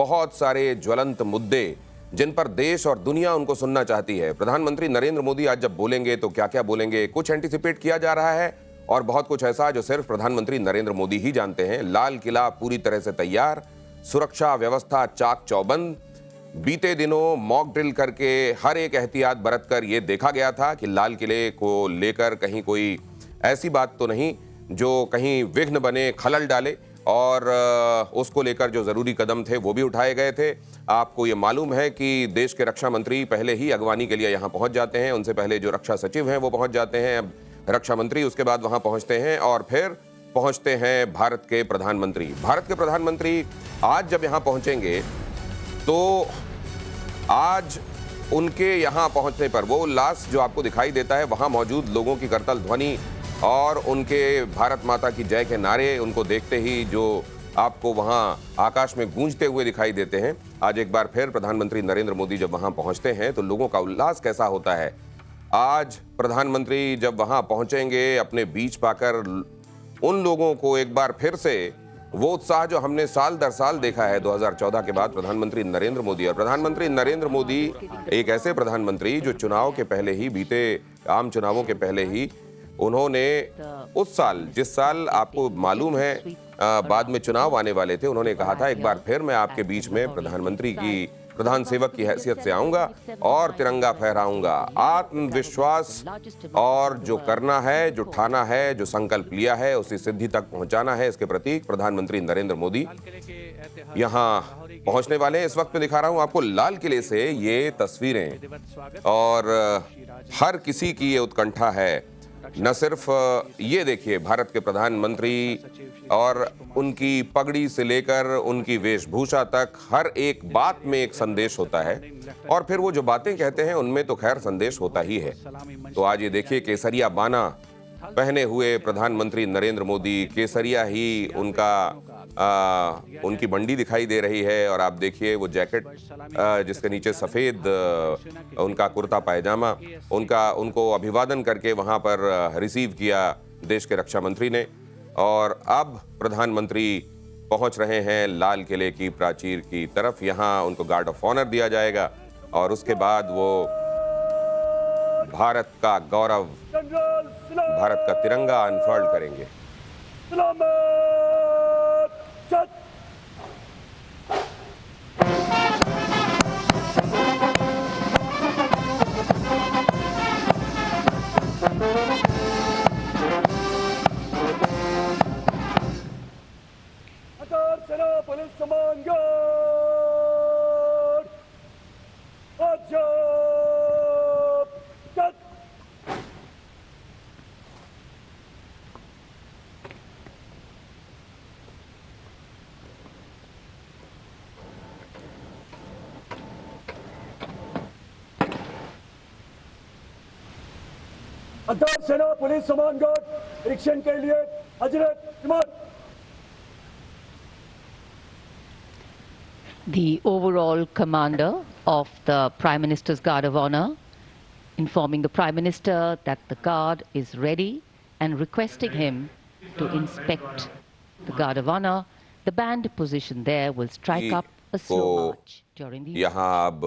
बहुत सारे ज्वलंत मुद्दे जिन पर देश और दुनिया उनको सुनना चाहती है। प्रधानमंत्री नरेंद्र मोदी आज जब बोलेंगे तो क्या क्या बोलेंगे, कुछ एंटिसिपेट किया जा रहा है और बहुत कुछ ऐसा जो सिर्फ प्रधानमंत्री नरेंद्र मोदी ही जानते हैं। लाल किला पूरी तरह से तैयार, सुरक्षा व्यवस्था चाक चौबंद। बीते दिनों मॉक ड्रिल करके हर एक एहतियात बरतकर यह देखा गया था कि लाल किले को लेकर कहीं कोई ऐसी बात तो नहीं जो कहीं विघ्न बने, खलल डाले, और उसको लेकर जो जरूरी कदम थे वो भी उठाए गए थे। आपको ये मालूम है कि देश के रक्षा मंत्री पहले ही अगवानी के लिए यहाँ पहुंच जाते हैं, उनसे पहले जो रक्षा सचिव हैं वो पहुंच जाते हैं, अब रक्षा मंत्री उसके बाद वहां पहुंचते हैं और फिर पहुंचते हैं भारत के प्रधानमंत्री। भारत के प्रधानमंत्री आज जब यहाँ पहुंचेंगे तो आज उनके यहाँ पहुंचने पर वो उल्लास जो आपको दिखाई देता है, वहां मौजूद लोगों की करतल ध्वनि और उनके भारत माता की जय के नारे, उनको देखते ही जो आपको वहां आकाश में गूंजते हुए दिखाई देते हैं। आज एक बार फिर प्रधानमंत्री नरेंद्र मोदी जब वहां पहुंचते हैं तो लोगों का उल्लास कैसा होता है। आज प्रधानमंत्री जब वहां पहुंचेंगे, अपने बीच पाकर उन लोगों को एक बार फिर से वो उत्साह जो हमने साल दर साल देखा है 2014 के बाद प्रधानमंत्री नरेंद्र मोदी, और प्रधानमंत्री नरेंद्र मोदी एक ऐसे प्रधानमंत्री जो चुनाव के पहले ही, बीते आम चुनावों के पहले ही उन्होंने उस साल, जिस साल आपको मालूम है बाद में चुनाव आने वाले थे, उन्होंने कहा था एक बार फिर मैं आपके बीच में प्रधानमंत्री की, प्रधान सेवक की हैसियत से आऊंगा और तिरंगा फहराऊंगा। आत्मविश्वास और जो करना है, जो ठाना है, जो संकल्प लिया है, उसी सिद्धि तक पहुंचाना है, इसके प्रतीक प्रधानमंत्री नरेंद्र मोदी यहां पहुंचने वाले हैं। इस वक्त मैं दिखा रहा हूं आपको लाल किले से ये तस्वीरें और हर किसी की ये उत्कंठा है। न सिर्फ ये देखिए भारत के प्रधानमंत्री और उनकी पगड़ी से लेकर उनकी वेशभूषा तक हर एक बात में एक संदेश होता है, और फिर वो जो बातें कहते हैं उनमें तो खैर संदेश होता ही है। तो आज ये देखिए केसरिया बाना पहने हुए प्रधानमंत्री नरेंद्र मोदी, केसरिया ही उनकी बंडी दिखाई दे रही है, और आप देखिए वो जैकेट जिसके नीचे सफेद उनका कुर्ता पायजामा, उनको अभिवादन करके वहां पर रिसीव किया देश के रक्षा मंत्री ने। और अब प्रधानमंत्री पहुंच रहे हैं लाल किले की प्राचीर की तरफ। यहां उनको गार्ड ऑफ ऑनर दिया जाएगा और उसके बाद वो भारत का गौरव, भारत का तिरंगा अनफर्ल्ड करेंगे। पुलिस समान अध्यात्म सेना पुलिस समान गार्ड निरीक्षण के लिए हजरत इमाम। The overall commander of the Prime Minister's Guard of Honor informing the Prime Minister that the Guard is ready and requesting him to inspect the Guard of Honor. The band position there will strike up a slow march during the... यहाँ अब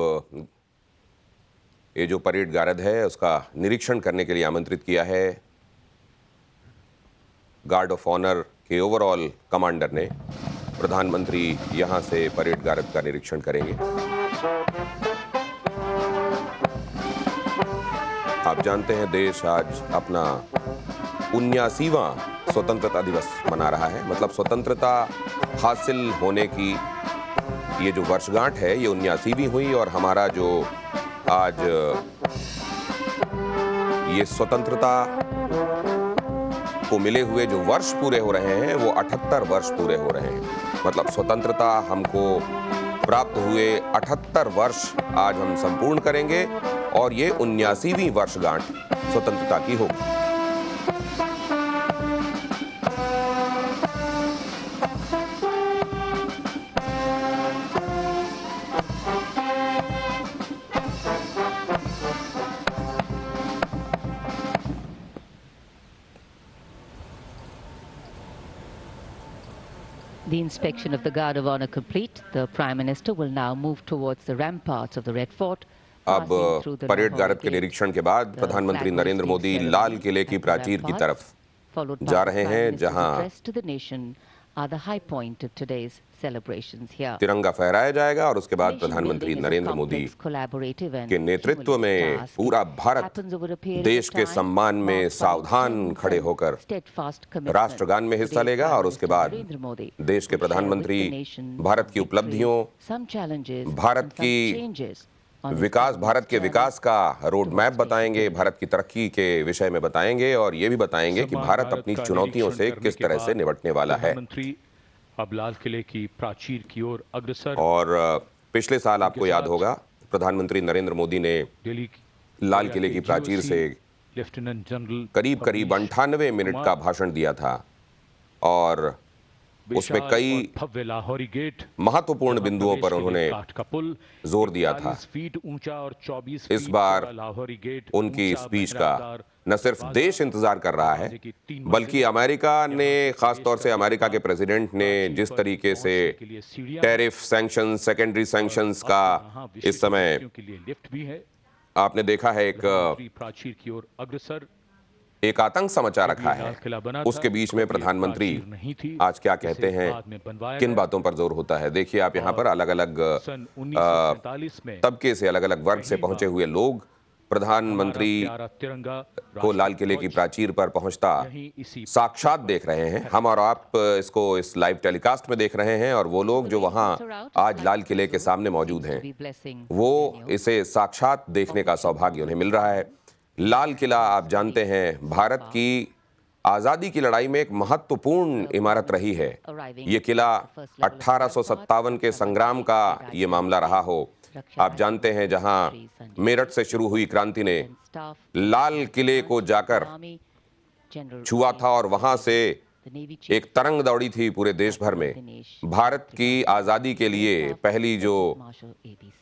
ये जो parade गारद है उसका निरीक्षण करने के लिए आमंत्रित किया है गार्ड ऑफ ऑनर के ओवरऑल कमांडर ने। प्रधानमंत्री यहां से परेड गारद का निरीक्षण करेंगे। आप जानते हैं देश आज अपना 79वां स्वतंत्रता दिवस मना रहा है। मतलब स्वतंत्रता हासिल होने की ये जो वर्षगांठ है ये 79वीं हुई, और हमारा जो आज ये स्वतंत्रता को मिले हुए जो वर्ष पूरे हो रहे हैं वो 78 वर्ष पूरे हो रहे हैं। मतलब स्वतंत्रता हमको प्राप्त हुए 78 वर्ष आज हम संपूर्ण करेंगे, और ये 79वीं वर्षगांठ स्वतंत्रता की होगी। The inspection of the Guard of Honor complete, the Prime Minister will now move towards the ramparts of the Red Fort. अब परेड गारद के निरीक्षण के बाद प्रधानमंत्री नरेंद्र मोदी लाल किले की प्राचीर की तरफ जा रहे हैं, जहां तिरंगा फहराया जाएगा और उसके बाद प्रधानमंत्री नरेंद्र मोदी के नेतृत्व में पूरा भारत देश के सम्मान में सावधान खड़े होकर राष्ट्रगान में हिस्सा लेगा और उसके बाद देश के प्रधानमंत्री भारत की उपलब्धियों, भारत की विकास, भारत के विकास का रोड मैप बताएंगे, भारत की तरक्की के विषय में बताएंगे और ये भी बताएंगे कि भारत अपनी चुनौतियों से किस तरह से निपटने वाला है। अब लाल किले की प्राचीर की ओर अग्रसर। और पिछले साल आपको याद होगा प्रधानमंत्री नरेंद्र मोदी ने लाल किले की प्राचीर से लेफ्टिनेंट जनरल करीब 98 मिनट का भाषण दिया था और उसमें कई लाहौरी गेट महत्वपूर्ण बिंदुओं पर उन्होंने जोर दिया था। फीट ऊंचा और 24 इस बार लाहौरी गेट उनकी स्पीच का न सिर्फ देश इंतजार कर रहा है, बल्कि अमेरिका ने, खासतौर से अमेरिका के प्रेसिडेंट ने जिस तरीके से टैरिफ सैंक्शन, सेकेंडरी सैंक्शंस का इस समय आपने देखा है, प्राचीर की ओर अग्रसर एक आतंक सा मचा रखा है, उसके बीच में प्रधानमंत्री आज क्या कहते हैं, किन बातों पर जोर होता है। देखिए आप यहाँ पर अलग अलग तबके से, अलग अलग वर्ग से पहुंचे हुए लोग प्रधानमंत्री को लाल किले की प्राचीर पर पहुंचता साक्षात देख रहे हैं। हम और आप इसको इस लाइव टेलीकास्ट में देख रहे हैं और वो लोग जो वहां आज लाल किले के सामने मौजूद हैं, वो इसे साक्षात देखने का सौभाग्य उन्हें मिल रहा है। लाल किला आप जानते हैं भारत की आजादी की लड़ाई में एक महत्वपूर्ण इमारत रही है। ये किला 1857 के संग्राम का ये मामला रहा हो। आप जानते हैं जहां मेरठ से शुरू हुई क्रांति ने लाल किले को जाकर छुआ था और वहां से एक तरंग दौड़ी थी पूरे देश भर में। भारत की आजादी के लिए पहली जो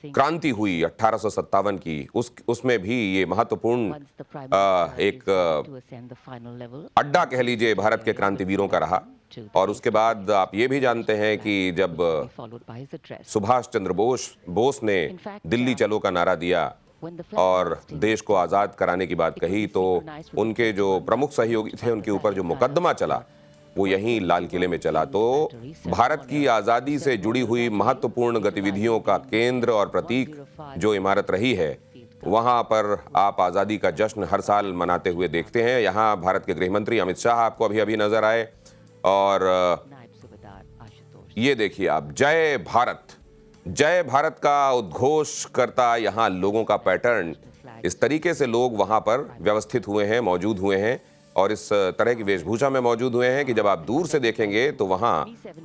क्रांति हुई 1857 की, उसमें भी ये महत्वपूर्ण एक अड्डा कह लीजिए भारत के क्रांतिवीरों का रहा। और उसके बाद आप ये भी जानते हैं कि जब सुभाष चंद्र बोस ने दिल्ली चलो का नारा दिया और देश को आजाद कराने की बात कही, तो उनके जो प्रमुख सहयोगी थे उनके ऊपर जो मुकदमा चला वो यहीं लाल किले में चला। तो भारत की आजादी से जुड़ी हुई महत्वपूर्ण गतिविधियों का केंद्र और प्रतीक जो इमारत रही है, वहां पर आप आजादी का जश्न हर साल मनाते हुए देखते हैं। यहाँ भारत के गृह मंत्री अमित शाह आपको अभी अभी नजर आए और ये देखिए आप, जय भारत का उद्घोष करता यहाँ लोगों का पैटर्न, इस तरीके से लोग वहां पर व्यवस्थित हुए हैं, मौजूद हुए हैं और इस तरह की वेशभूषा में मौजूद हुए हैं कि जब आप दूर से देखेंगे तो वहां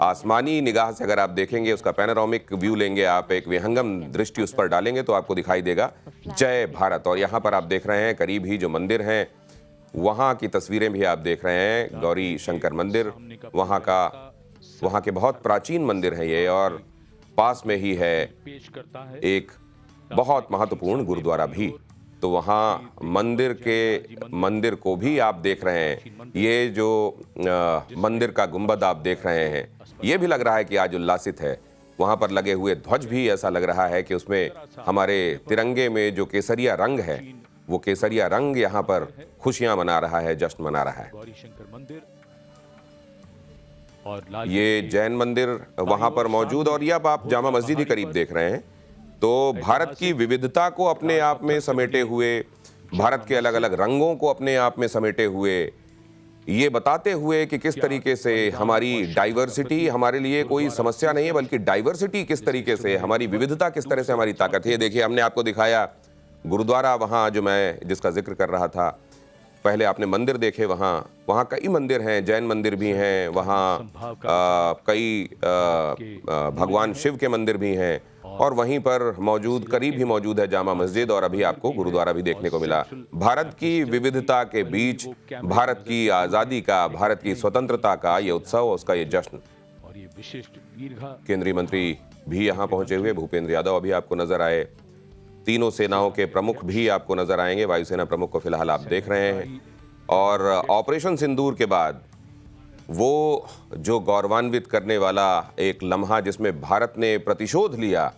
आसमानी निगाह से अगर आप देखेंगे, उसका पैनोरामिक व्यू लेंगे, आप एक विहंगम दृष्टि उस पर डालेंगे तो आपको दिखाई देगा जय भारत। और यहाँ पर आप देख रहे हैं करीब ही जो मंदिर हैं वहां की तस्वीरें भी आप देख रहे हैं। गौरी शंकर मंदिर वहां के बहुत प्राचीन मंदिर है ये, और पास में ही है एक बहुत महत्वपूर्ण गुरुद्वारा भी। तो वहाँ मंदिर को भी आप देख रहे हैं। ये जो मंदिर का गुंबद आप देख रहे हैं, ये भी लग रहा है कि आज उल्लासित है। वहाँ पर लगे हुए ध्वज भी ऐसा लग रहा है कि उसमें हमारे तिरंगे में जो केसरिया रंग है, वो केसरिया रंग यहाँ पर खुशियां मना रहा है, जश्न मना रहा है। ये जैन मंदिर वहाँ पर मौजूद, और ये अब आप जामा मस्जिद ही करीब देख रहे हैं। तो भारत की विविधता को अपने आप में समेटे हुए, भारत के अलग अलग रंगों को अपने आप में समेटे हुए, ये बताते हुए कि किस तरीके से हमारी डाइवर्सिटी हमारे लिए कोई समस्या नहीं है, बल्कि डाइवर्सिटी किस तरीके से, हमारी विविधता किस तरह से हमारी ताकत है। देखिए हमने आपको दिखाया गुरुद्वारा, वहाँ जो मैं जिसका जिक्र कर रहा था, पहले आपने मंदिर देखे, वहाँ कई मंदिर हैं, जैन मंदिर भी हैं, वहाँ कई भगवान शिव के मंदिर भी हैं, और वहीं पर मौजूद करीब ही मौजूद है जामा मस्जिद, और अभी आपको गुरुद्वारा भी देखने को मिला। भारत की विविधता के बीच भारत की आज़ादी का, भारत की स्वतंत्रता का ये उत्सव, उसका ये जश्न। और ये विशिष्ट केंद्रीय मंत्री भी यहाँ पहुंचे हुए, भूपेंद्र यादव अभी आपको नजर आए, तीनों सेनाओं के प्रमुख भी आपको नजर आएंगे। वायुसेना प्रमुख को फिलहाल आप देख रहे हैं। और ऑपरेशन सिंदूर के बाद वो जो गौरवान्वित करने वाला एक लम्हा जिसमें भारत ने प्रतिशोध लिया,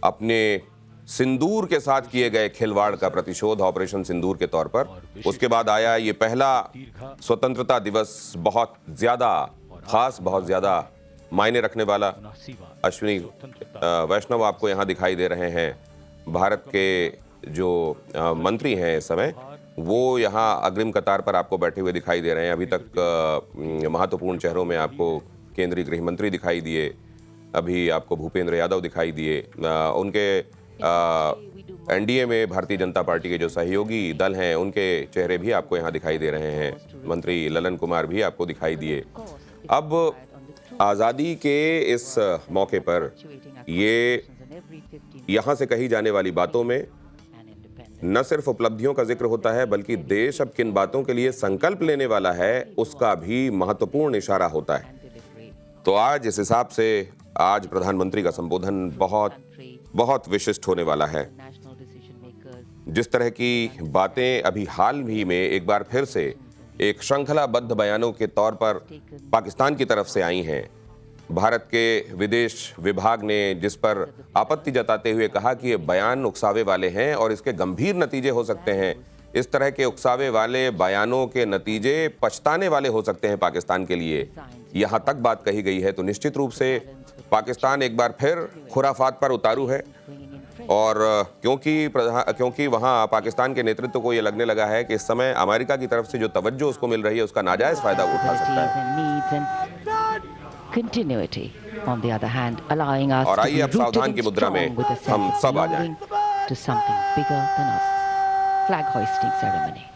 अपने सिंदूर के साथ किए गए खिलवाड़ का प्रतिशोध ऑपरेशन सिंदूर के तौर पर। उसके बाद आया ये पहला स्वतंत्रता दिवस, बहुत ज्यादा खास, बहुत ज्यादा मायने रखने वाला। अश्विनी वैष्णव आपको यहाँ दिखाई दे रहे हैं। भारत के जो मंत्री हैं इस समय, वो यहाँ अग्रिम कतार पर आपको बैठे हुए दिखाई दे रहे हैं। अभी तक महत्वपूर्ण चेहरों में आपको केंद्रीय गृह मंत्री दिखाई दिए, अभी आपको भूपेंद्र यादव दिखाई दिए। उनके एनडीए में भारतीय जनता पार्टी के जो सहयोगी दल हैं, उनके चेहरे भी आपको यहाँ दिखाई दे रहे हैं। मंत्री ललन कुमार भी आपको दिखाई दिए। अब आज़ादी के इस मौके पर ये यहाँ से कही जाने वाली बातों में न सिर्फ उपलब्धियों का जिक्र होता है, बल्कि देश अब किन बातों के लिए संकल्प लेने वाला है उसका भी महत्वपूर्ण इशारा होता है। तो आज इस हिसाब से आज प्रधानमंत्री का संबोधन बहुत बहुत विशिष्ट होने वाला है। जिस तरह की बातें अभी हाल ही में एक बार फिर से एक श्रृंखलाबद्ध बयानों के तौर पर पाकिस्तान की तरफ से आई हैं, भारत के विदेश विभाग ने जिस पर आपत्ति जताते हुए कहा कि ये बयान उकसावे वाले हैं और इसके गंभीर नतीजे हो सकते हैं। इस तरह के उकसावे वाले बयानों के नतीजे पछताने वाले हो सकते हैं पाकिस्तान के लिए, यहाँ तक बात कही गई है। तो निश्चित रूप से पाकिस्तान एक बार फिर खुराफात पर उतारू है, और क्योंकि वहाँ पाकिस्तान के नेतृत्व को ये लगने लगा है कि इस समय अमेरिका की तरफ से जो तवज्जो उसको मिल रही है उसका नाजायज फायदा वो उठा सकता है। Continuity, on the other hand, allowing us और to आइए be अब सावधान rooted की and मुद्रा में strong with a sense हम of सब आ जाएं। belonging to something bigger than us. Flag hoisting ceremony.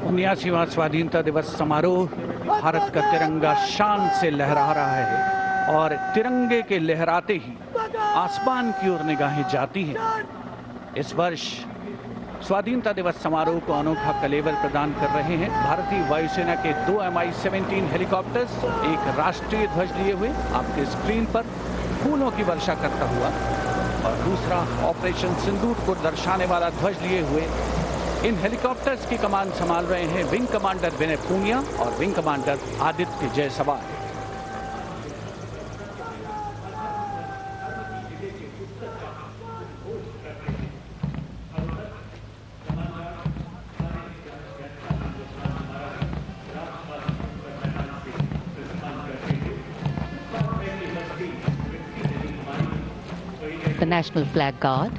उन्यासीवां स्वाधीनता दिवस समारोह, भारत का तिरंगा शान से लहरा रहा है और तिरंगे के लहराते ही आसमान की ओर निगाहें जाती हैं। इस वर्ष स्वाधीनता दिवस समारोह को अनोखा कलेवर प्रदान कर रहे हैं भारतीय वायुसेना के 2 Mi-17 हेलीकॉप्टर्स, एक राष्ट्रीय ध्वज लिए हुए आपके स्क्रीन पर फूलों की वर्षा करता हुआ, और दूसरा ऑपरेशन सिंदूर को दर्शाने वाला ध्वज लिए हुए। इन हेलीकॉप्टर्स की कमान संभाल रहे हैं विंग कमांडर विनय पूनिया और wing commander Aditya Jaiswal. The National Flag Guard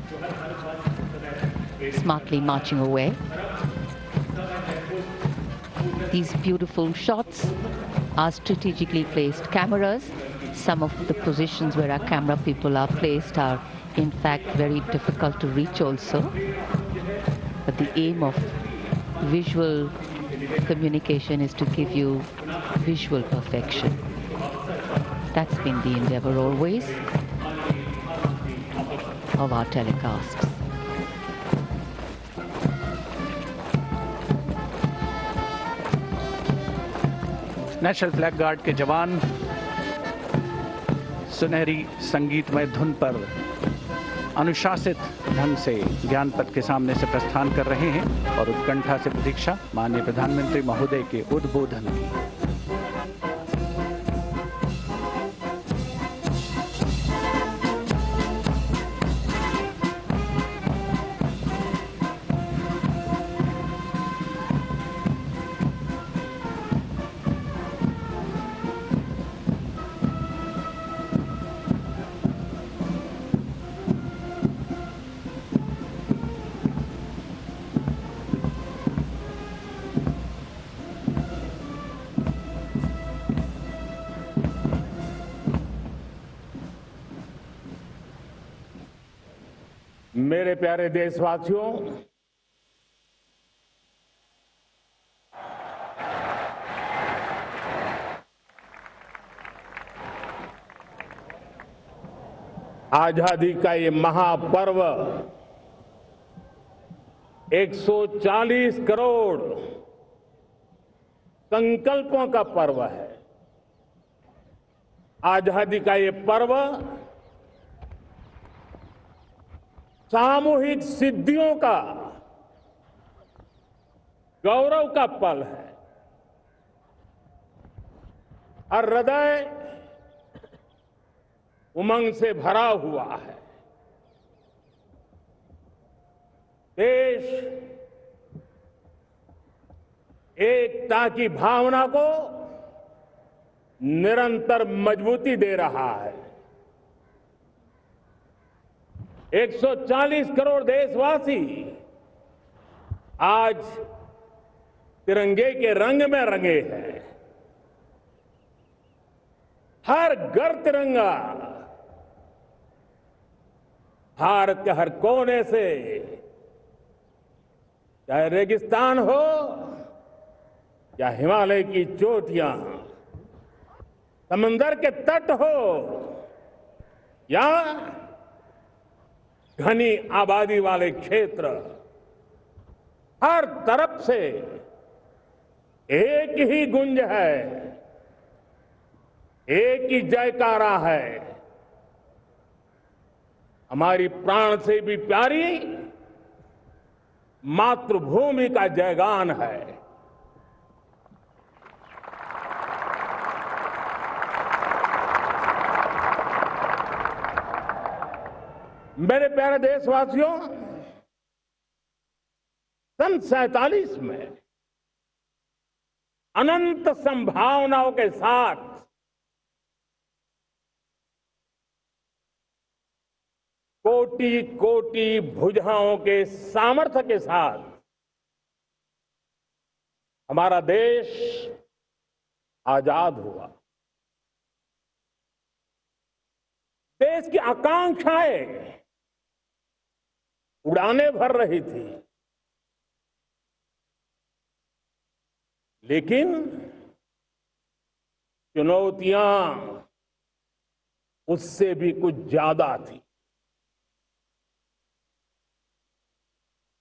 smartly marching away. These beautiful shots are strategically placed cameras. Some of the positions where our camera people are placed are in fact very difficult to reach also. But the aim of visual communication is to give you visual perfection. That's been the endeavor always of our telecasts. National flag guard के जवान सुनहरी संगीतमय धुन पर अनुशासित ढंग से ज्ञान पथ के सामने से प्रस्थान कर रहे हैं और उत्कंठा से प्रतीक्षा माननीय प्रधानमंत्री महोदय के उद्बोधन की। मेरे प्यारे देशवासियों, आजादी का ये महापर्व 140 करोड़ संकल्पों का पर्व है। आजादी का ये पर्व सामूहिक सिद्धियों का गौरव का पल है। हर हृदय उमंग से भरा हुआ है। देश एकता की भावना को निरंतर मजबूती दे रहा है। 140 करोड़ देशवासी आज तिरंगे के रंग में रंगे हैं। हर घर तिरंगा, भारत के हर कोने से, चाहे रेगिस्तान हो या हिमालय की चोटियां, समंदर के तट हो या घनी आबादी वाले क्षेत्र, हर तरफ से एक ही गुंज है, एक ही जयकारा है। हमारी प्राण से भी प्यारी मातृभूमि का जयगान है। मेरे प्यारे देशवासियों, सन 47 में अनंत संभावनाओं के साथ कोटि कोटि भुजाओं के सामर्थ्य के साथ हमारा देश आजाद हुआ। देश की आकांक्षाएं उड़ाने भर रही थी, लेकिन चुनौतियां उससे भी कुछ ज्यादा थी।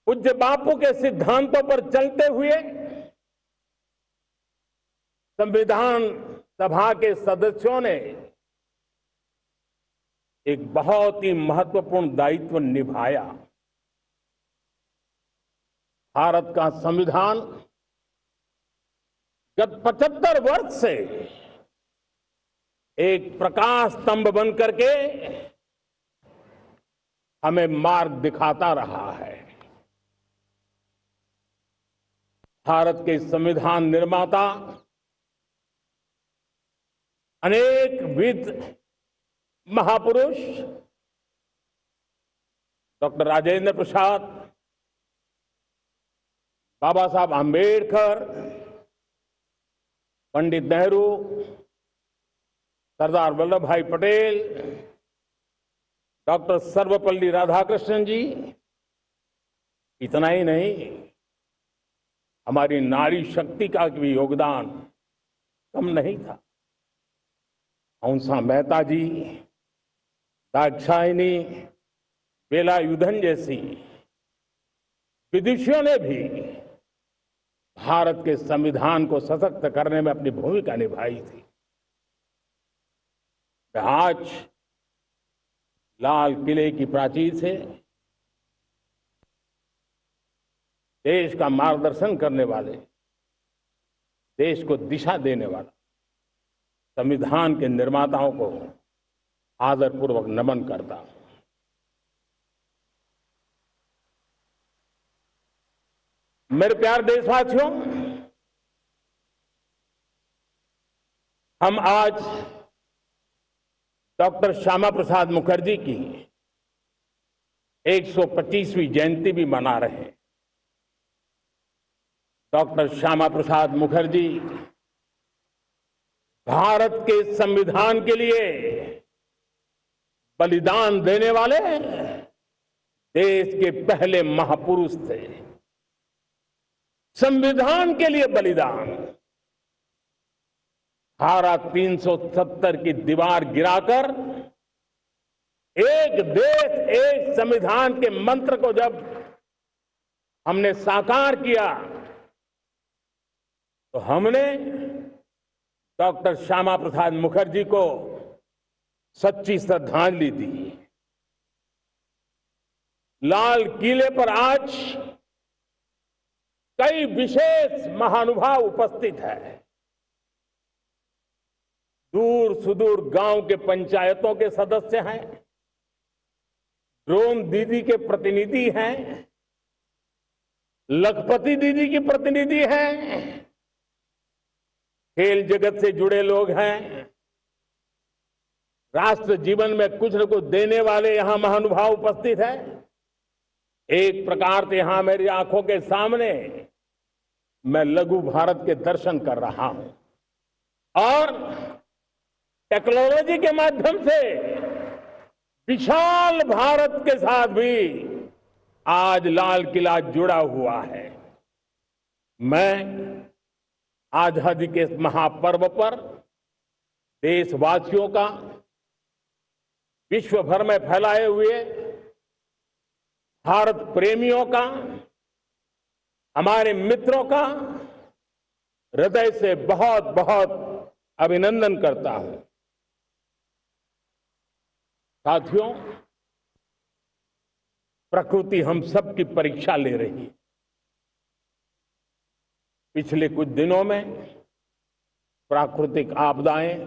पूज्य बापू के सिद्धांतों पर चलते हुए संविधान सभा के सदस्यों ने एक बहुत ही महत्वपूर्ण दायित्व निभाया। भारत का संविधान गत 75 वर्ष से एक प्रकाश स्तंभ बन करके हमें मार्ग दिखाता रहा है। भारत के संविधान निर्माता अनेक विद महापुरुष डॉक्टर राजेंद्र प्रसाद, बाबा साहब आंबेडकर, पंडित नेहरू, सरदार वल्लभ भाई पटेल, डॉक्टर सर्वपल्ली राधाकृष्णन जी, इतना ही नहीं, हमारी नारी शक्ति का भी योगदान कम नहीं था। हंसा मेहता जी, दाक्षायणी, वेलायुधन जैसी विदुषियों ने भी भारत के संविधान को सशक्त करने में अपनी भूमिका निभाई थी। आज लाल किले की प्राचीर से देश का मार्गदर्शन करने वाले, देश को दिशा देने वाला संविधान के निर्माताओं को आदरपूर्वक नमन करता हूं। मेरे प्यारे देशवासियों, हम आज डॉक्टर श्यामा प्रसाद मुखर्जी की 125वीं जयंती भी मना रहे हैं। डॉक्टर श्यामा प्रसाद मुखर्जी भारत के संविधान के लिए बलिदान देने वाले देश के पहले महापुरुष थे। संविधान के लिए बलिदान, धारा 370 की दीवार गिराकर एक देश एक संविधान के मंत्र को जब हमने साकार किया तो हमने डॉक्टर श्यामा प्रसाद मुखर्जी को सच्ची श्रद्धांजलि दी। लाल किले पर आज कई विशेष महानुभाव उपस्थित हैं। दूर सुदूर गांव के पंचायतों के सदस्य हैं, ड्रोन दीदी के प्रतिनिधि हैं, लखपति दीदी की प्रतिनिधि हैं, खेल जगत से जुड़े लोग हैं, राष्ट्र जीवन में कुछ न कुछ देने वाले यहां महानुभाव उपस्थित हैं। एक प्रकार से यहां मेरी आंखों के सामने मैं लघु भारत के दर्शन कर रहा हूं और टेक्नोलॉजी के माध्यम से विशाल भारत के साथ भी आज लाल किला जुड़ा हुआ है। मैं आजादी के इस महापर्व पर देशवासियों का, विश्व भर में फैलाए हुए भारत प्रेमियों का, हमारे मित्रों का हृदय से बहुत बहुत अभिनंदन करता हूं। साथियों, प्रकृति हम सब की परीक्षा ले रही है। पिछले कुछ दिनों में प्राकृतिक आपदाएं,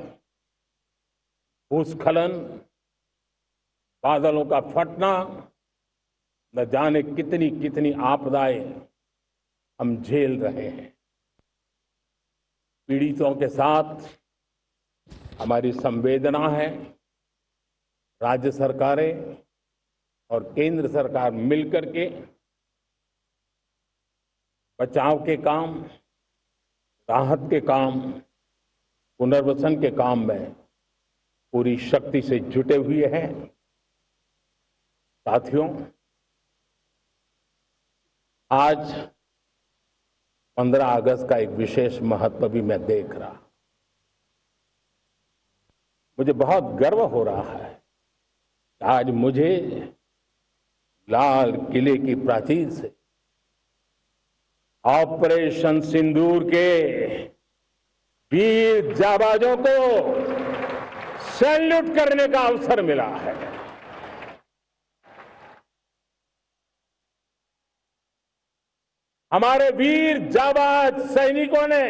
भूस्खलन, बादलों का फटना, न जाने कितनी कितनी आपदाएं हम झेल रहे हैं। पीड़ितों के साथ हमारी संवेदना है। राज्य सरकारें और केंद्र सरकार मिलकर के बचाव के काम, राहत के काम, पुनर्वसन के काम में पूरी शक्ति से जुटे हुए हैं। साथियों, आज 15 अगस्त का एक विशेष महत्व भी मैं देख रहा। मुझे बहुत गर्व हो रहा है कि आज मुझे लाल किले की प्राचीर से ऑपरेशन सिंदूर के वीर जाबाजों को सैल्यूट करने का अवसर मिला है। हमारे वीर जाबाज सैनिकों ने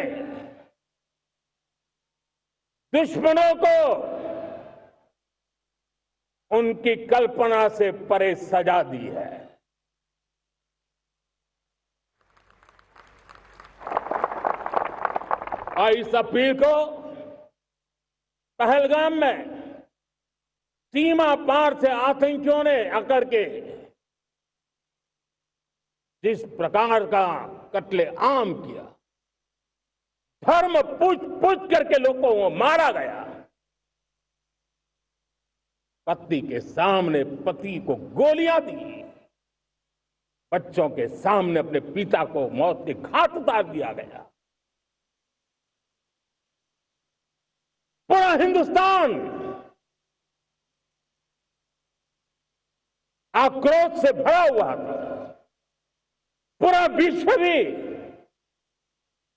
दुश्मनों को उनकी कल्पना से परे सजा दी है। और इस अपील को पहलगाम में सीमा पार से आतंकियों ने आकर के जिस प्रकार का कत्ले आम किया, धर्म पूछ करके लोगों को मारा गया। पत्नी के सामने पति को गोलियां दी, बच्चों के सामने अपने पिता को मौत के घाट उतार दिया गया। पूरा हिंदुस्तान आक्रोश से भरा हुआ था। पूरा विश्व भी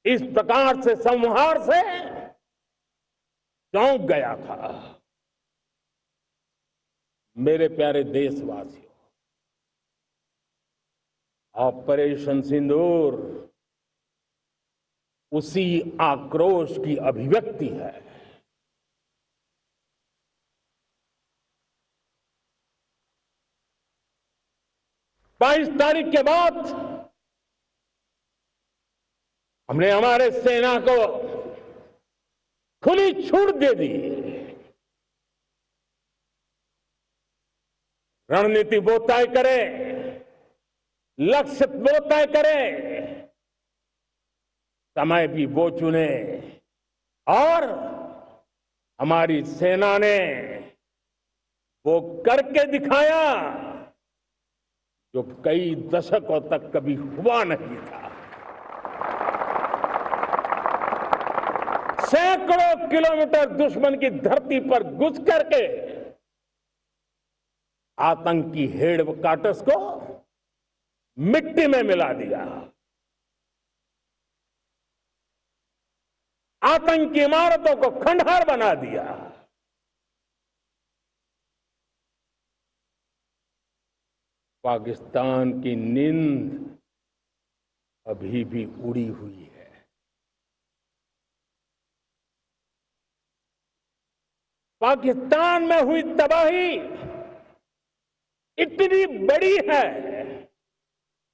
इस प्रकार से संहार से चौंक गया था। मेरे प्यारे देशवासियों, ऑपरेशन सिंदूर उसी आक्रोश की अभिव्यक्ति है। बाईस तारीख के बाद हमने हमारे सेना को खुली छूट दे दी। रणनीति वो तय करे, लक्ष्य वो तय करे, समय भी वो चुने। और हमारी सेना ने वो करके दिखाया जो कई दशकों तक कभी हुआ नहीं था। सैकड़ों किलोमीटर दुश्मन की धरती पर घुस करके आतंकी हेडक्वार्टर्स को मिट्टी में मिला दिया, आतंकी इमारतों को खंडहर बना दिया। पाकिस्तान की नींद अभी भी उड़ी हुई है। पाकिस्तान में हुई तबाही इतनी बड़ी है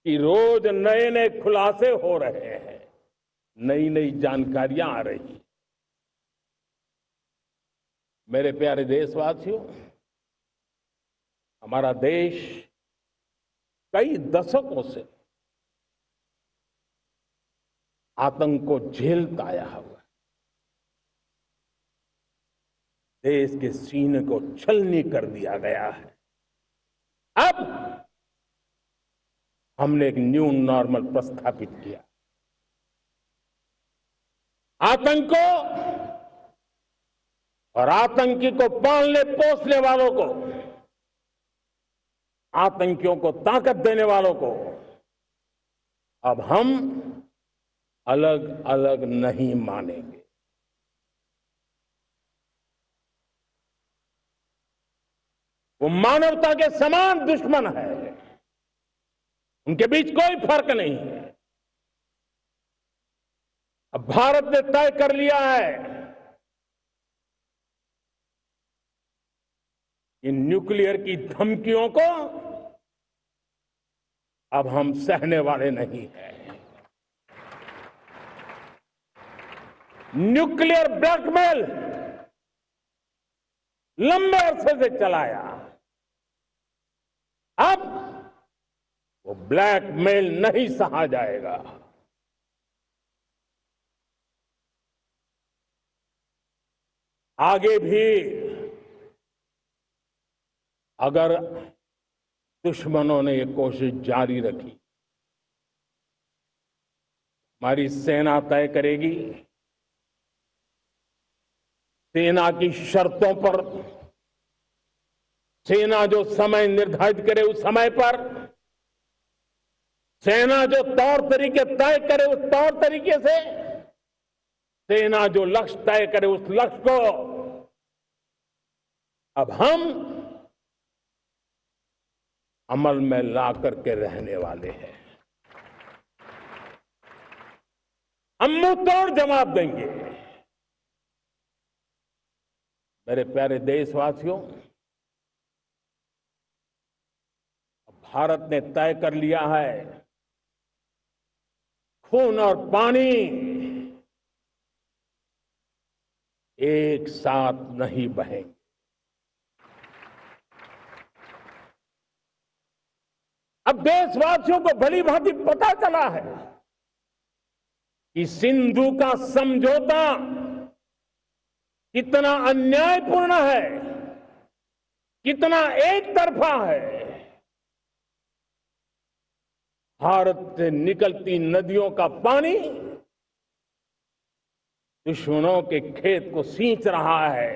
कि रोज नए नए खुलासे हो रहे हैं, नई नई जानकारियां आ रही। मेरे प्यारे देशवासियों, हमारा देश कई दशकों से आतंक को झेलता आया हुआ है। देश के सीने को छलनी कर दिया गया है। अब हमने एक न्यू नॉर्मल प्रस्थापित किया। आतंक को और आतंकी को पालने पोसने वालों को, आतंकियों को ताकत देने वालों को अब हम अलग अलग नहीं मानेंगे। वो मानवता के समान दुश्मन है, उनके बीच कोई फर्क नहीं है। अब भारत ने तय कर लिया है कि न्यूक्लियर की धमकियों को अब हम सहने वाले नहीं हैं। न्यूक्लियर ब्लैकमेल लंबे अरसे से चलाया, अब वो ब्लैकमेल नहीं सहा जाएगा। आगे भी अगर दुश्मनों ने ये कोशिश जारी रखी, हमारी सेना तय करेगी, सेना की शर्तों पर, सेना जो समय निर्धारित करे उस समय पर, सेना जो तौर तरीके तय करे उस तौर तरीके से, सेना जो लक्ष्य तय करे उस लक्ष्य को अब हम अमल में ला करके रहने वाले हैं। हम मुंह तोड़ जवाब देंगे। मेरे प्यारे देशवासियों, भारत ने तय कर लिया है, खून और पानी एक साथ नहीं बहेंगे। अब देशवासियों को भली भांति पता चला है कि सिंधु का समझौता कितना अन्यायपूर्ण है, कितना एक तरफा है। भारत से निकलती नदियों का पानी दुश्मनों के खेत को सींच रहा है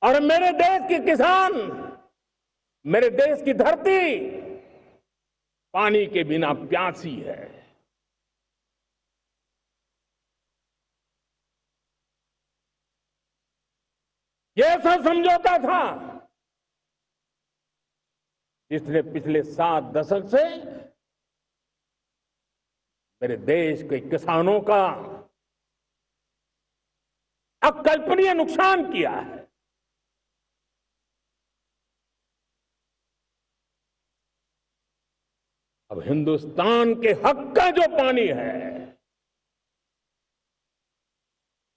और मेरे देश के किसान, मेरे देश की धरती पानी के बिना प्यासी है। ये ऐसा समझौता था जिसने पिछले 7 दशक से मेरे देश के किसानों का अकल्पनीय नुकसान किया है। अब हिंदुस्तान के हक का जो पानी है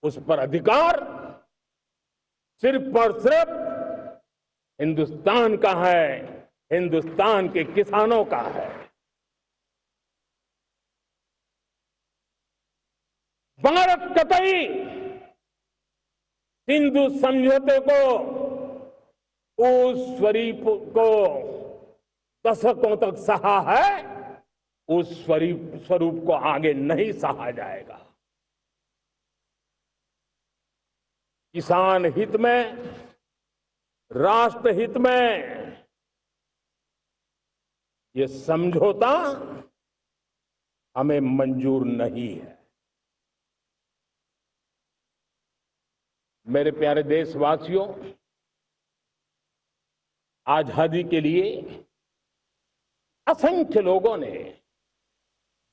उस पर अधिकार सिर्फ और सिर्फ हिंदुस्तान का है, हिंदुस्तान के किसानों का है। भारत कतई सिंधु समझौते को, उस स्वरूप को दशकों तक सहा है, उस स्वरूप को आगे नहीं सहा जाएगा। किसान हित में, राष्ट्र हित में ये समझौता हमें मंजूर नहीं है। मेरे प्यारे देशवासियों, आजादी के लिए असंख्य लोगों ने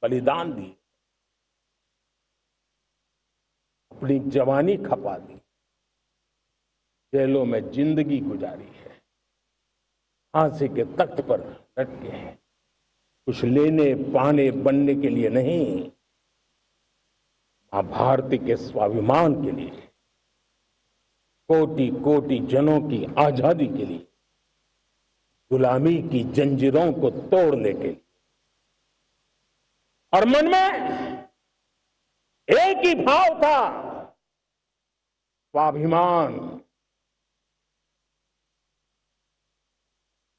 बलिदान दी, अपनी जवानी खपा दी, जेलों में जिंदगी गुजारी है, फांसी के तख्त पर लटके हैं, कुछ लेने पाने बनने के लिए नहीं, मां भारती के स्वाभिमान के लिए, कोटि कोटि जनों की आजादी के लिए, गुलामी की जंजीरों को तोड़ने के लिए। और मन में एक ही भाव था, स्वाभिमान।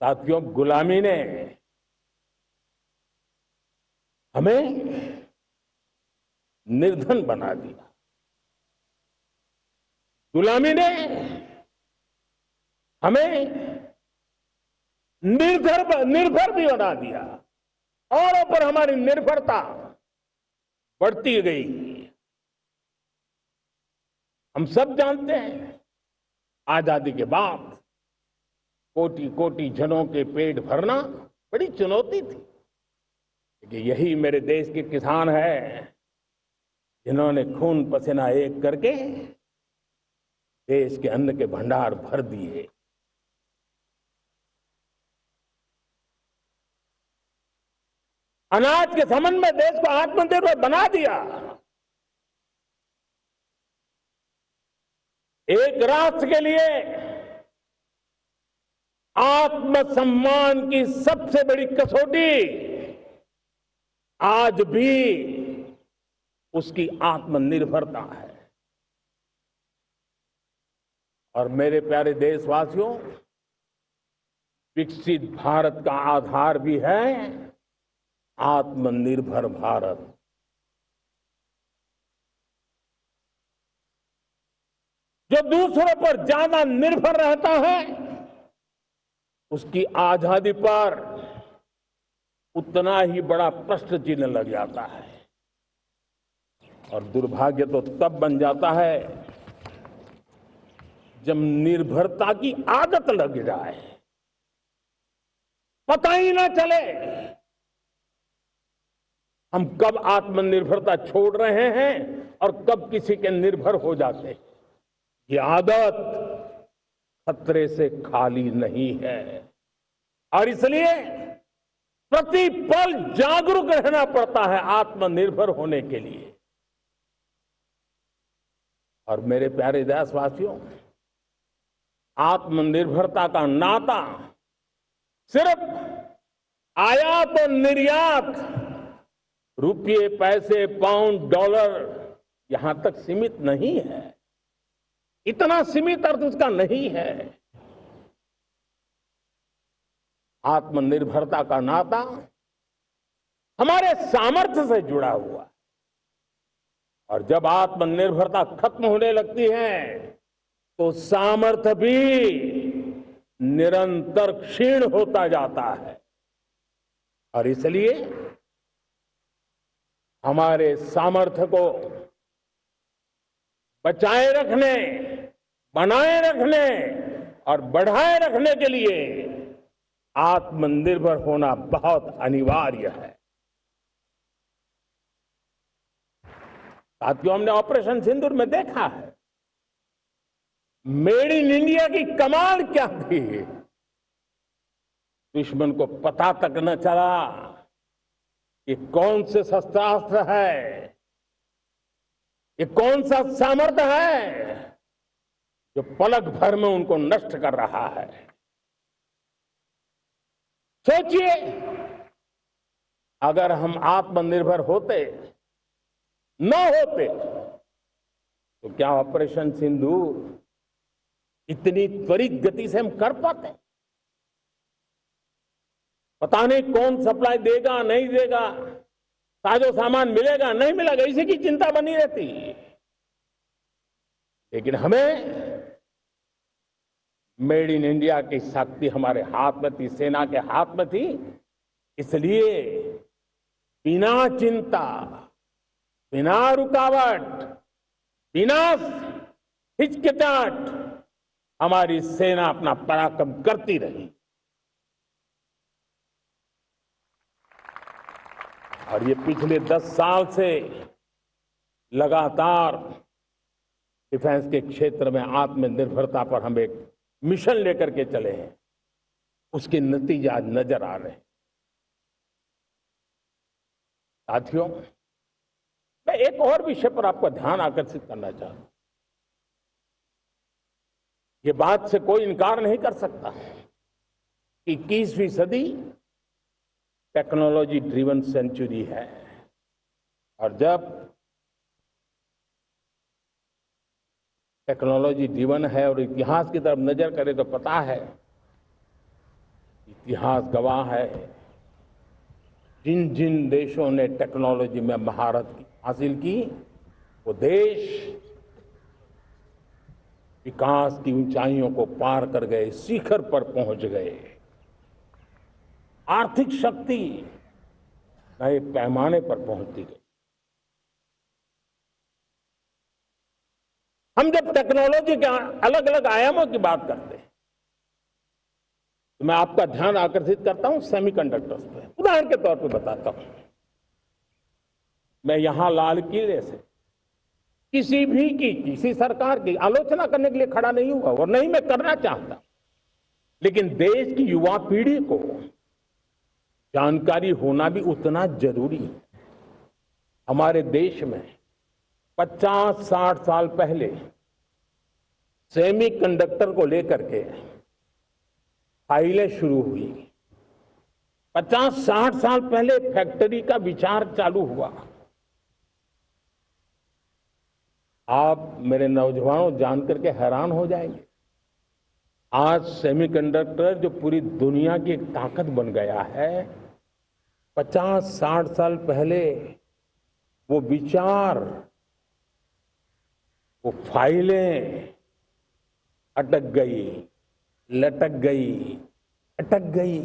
साथियों, गुलामी ने हमें निर्धन बना दिया, गुलामी ने हमें निर्भर भी बना दिया, औरों पर हमारी निर्भरता बढ़ती गई। हम सब जानते हैं, आजादी के बाद कोटि कोटि जनों के पेट भरना बड़ी चुनौती थी, लेकिन यही मेरे देश के किसान हैं जिन्होंने खून पसीना एक करके देश के अन्न के भंडार भर दिए। अनाज के संबंध में देश को आत्मनिर्भर बना दिया। एक राष्ट्र के लिए आत्मसम्मान की सबसे बड़ी कसौटी आज भी उसकी आत्मनिर्भरता है। और मेरे प्यारे देशवासियों, विकसित भारत का आधार भी है आत्मनिर्भर भारत। जो दूसरों पर ज्यादा निर्भर रहता है, उसकी आजादी पर उतना ही बड़ा प्रश्न चिन्ह लग जाता है। और दुर्भाग्य तो तब बन जाता है जब निर्भरता की आदत लग जाए, पता ही ना चले हम कब आत्मनिर्भरता छोड़ रहे हैं और कब किसी के निर्भर हो जाते हैं। ये आदत खतरे से खाली नहीं है और इसलिए प्रति पल जागरूक रहना पड़ता है आत्मनिर्भर होने के लिए। और मेरे प्यारे देशवासियों, आत्मनिर्भरता का नाता सिर्फ आयात और निर्यात, रुपये, पैसे, पाउंड, डॉलर यहां तक सीमित नहीं है। इतना सीमित अर्थ उसका नहीं है। आत्मनिर्भरता का नाता हमारे सामर्थ्य से जुड़ा हुआ है। और जब आत्मनिर्भरता खत्म होने लगती है तो सामर्थ्य भी निरंतर क्षीण होता जाता है। और इसलिए हमारे सामर्थ्य को बचाए रखने, बनाए रखने और बढ़ाए रखने के लिए आत्मनिर्भर होना बहुत अनिवार्य है। साथियों, हमने ऑपरेशन सिंदूर में देखा है मेड इन इंडिया की कमाल क्या थी। दुश्मन को पता तक न चला ये कौन से शस्त्रास्त्र है, ये कौन सा सामर्थ्य है जो पलक भर में उनको नष्ट कर रहा है। सोचिए, अगर हम आत्मनिर्भर होते, न होते, तो क्या ऑपरेशन सिंदूर इतनी त्वरित गति से हम कर पाते? पता नहीं कौन सप्लाई देगा नहीं देगा, साजो सामान मिलेगा नहीं मिलेगा, इसी की चिंता बनी रहती। लेकिन हमें मेड इन इंडिया की शक्ति हमारे हाथ में थी, सेना के हाथ में थी, इसलिए बिना चिंता, बिना रुकावट, बिना हिचकिचाहट हमारी सेना अपना पराक्रम करती रही। और ये पिछले 10 साल से लगातार डिफेंस के क्षेत्र में आत्मनिर्भरता पर हम एक मिशन लेकर के चले हैं, उसके नतीजे आज नजर आ रहे हैं। साथियों, मैं एक और विषय पर आपका ध्यान आकर्षित करना चाहता हूं। ये बात से कोई इनकार नहीं कर सकता कि 21वीं सदी टेक्नोलॉजी ड्रिवन सेंचुरी है। और जब टेक्नोलॉजी ड्रिवन है और इतिहास की तरफ नजर करें तो पता है, इतिहास गवाह है, जिन जिन देशों ने टेक्नोलॉजी में महारत हासिल की, वो देश विकास की ऊंचाइयों को पार कर गए, शिखर पर पहुंच गए। आर्थिक शक्ति नए पैमाने पर पहुंचती गई। हम जब टेक्नोलॉजी के अलग अलग आयामों की बात करते हैं तो मैं आपका ध्यान आकर्षित करता हूं सेमीकंडक्टर्स पे। उदाहरण के तौर पे बताता हूं, मैं यहां लाल किले से किसी सरकार की आलोचना करने के लिए खड़ा नहीं हुआ और नहीं मैं करना चाहता, लेकिन देश की युवा पीढ़ी को जानकारी होना भी उतना जरूरी है। हमारे देश में 50-60 साल पहले सेमीकंडक्टर को लेकर के फाइलें शुरू हुई। 50-60 साल पहले फैक्ट्री का विचार चालू हुआ। आप मेरे नौजवानों जानकर के हैरान हो जाएंगे, आज सेमीकंडक्टर जो पूरी दुनिया की एक ताकत बन गया है, 50-60 साल पहले वो विचार, वो फाइलें अटक गई, लटक गई, अटक गई।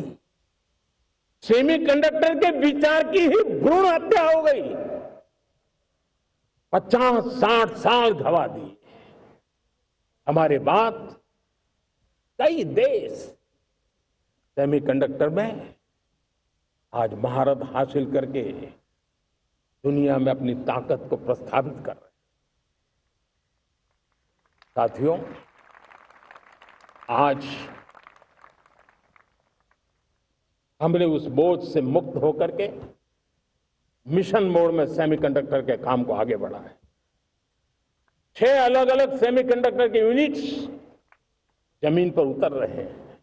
सेमीकंडक्टर के विचार की ही भ्रूण हत्या हो गई। 50-60 साल गवा दिए। हमारे बाद कई देश सेमीकंडक्टर में आज महारत हासिल करके दुनिया में अपनी ताकत को प्रस्थापित कर रहे हैं। साथियों, आज हमने उस बोझ से मुक्त होकर के मिशन मोड में सेमीकंडक्टर के काम को आगे बढ़ा है। 6 अलग अलग सेमीकंडक्टर के यूनिट्स जमीन पर उतर रहे हैं।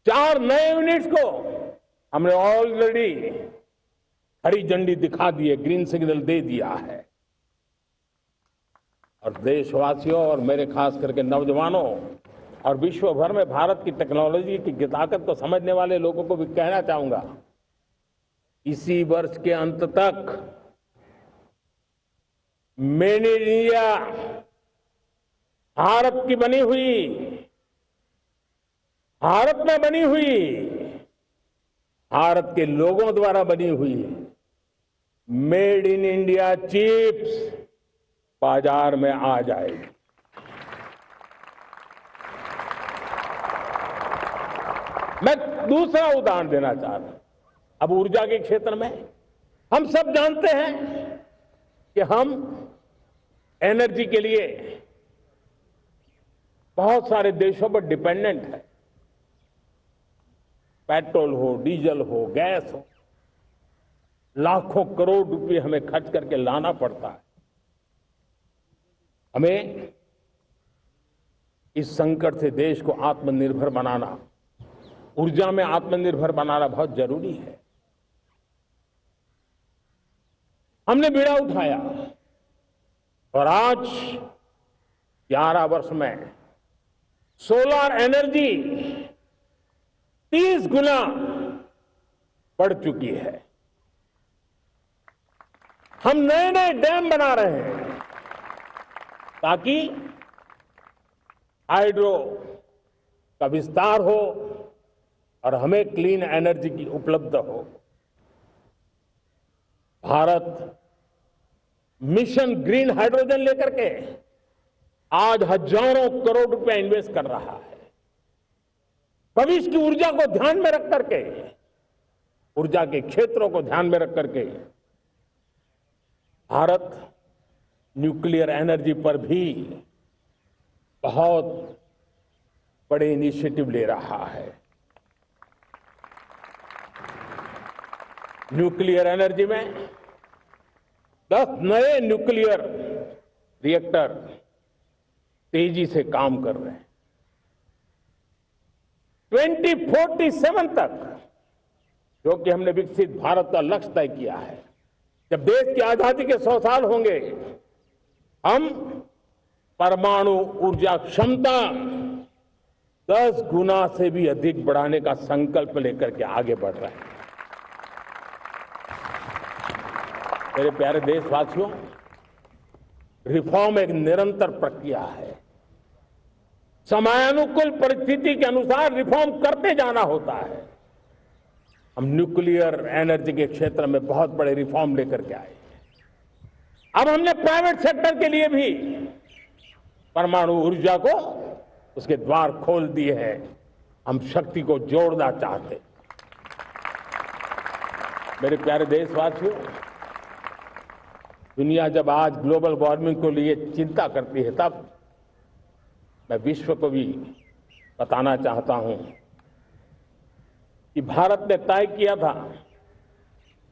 4 नए यूनिट्स को हमने ऑलरेडी हरी झंडी दिखा दी है, ग्रीन सिग्नल दे दिया है। और देशवासियों और मेरे खास करके नौजवानों और विश्व भर में भारत की टेक्नोलॉजी की ताकत को समझने वाले लोगों को भी कहना चाहूंगा, इसी वर्ष के अंत तक मेड इन इंडिया भारत की बनी हुई, भारत में बनी हुई, भारत के लोगों द्वारा बनी हुई मेड इन इंडिया चिप्स बाजार में आ जाएगी। मैं दूसरा उदाहरण देना चाहता हूं। अब ऊर्जा के क्षेत्र में हम सब जानते हैं कि हम एनर्जी के लिए बहुत सारे देशों पर डिपेंडेंट है। पेट्रोल हो, डीजल हो, गैस हो, लाखों करोड़ रुपए हमें खर्च करके लाना पड़ता है। हमें इस संकट से देश को आत्मनिर्भर बनाना, ऊर्जा में आत्मनिर्भर बनाना बहुत जरूरी है। हमने बीड़ा उठाया और आज 11 वर्ष में सोलर एनर्जी 30 गुना बढ़ चुकी है। हम नए नए डैम बना रहे हैं ताकि हाइड्रो का विस्तार हो और हमें क्लीन एनर्जी की उपलब्ध हो। भारत मिशन ग्रीन हाइड्रोजन लेकर के आज हजारों करोड़ रुपए इन्वेस्ट कर रहा है। भविष्य की ऊर्जा को ध्यान में रख करके, ऊर्जा के क्षेत्रों को ध्यान में रख करके भारत न्यूक्लियर एनर्जी पर भी बहुत बड़े इनिशिएटिव ले रहा है। न्यूक्लियर एनर्जी में 10 नए न्यूक्लियर रिएक्टर तेजी से काम कर रहे हैं। 2047 तक, जो कि हमने विकसित भारत का लक्ष्य तय किया है, जब देश की आजादी के 100 साल होंगे, हम परमाणु ऊर्जा क्षमता 10 गुना से भी अधिक बढ़ाने का संकल्प लेकर के आगे बढ़ रहे हैं। मेरे प्यारे देशवासियों, रिफॉर्म एक निरंतर प्रक्रिया है। समयानुकूल परिस्थिति के अनुसार रिफॉर्म करते जाना होता है। हम न्यूक्लियर एनर्जी के क्षेत्र में बहुत बड़े रिफॉर्म लेकर के आए। अब हमने प्राइवेट सेक्टर के लिए भी परमाणु ऊर्जा को उसके द्वार खोल दिए हैं। हम शक्ति को जोड़ना चाहते हैं। मेरे प्यारे देशवासियों, दुनिया जब आज ग्लोबल वार्मिंग को लिए चिंता करती है, तब मैं विश्व को भी बताना चाहता हूं कि भारत ने तय किया था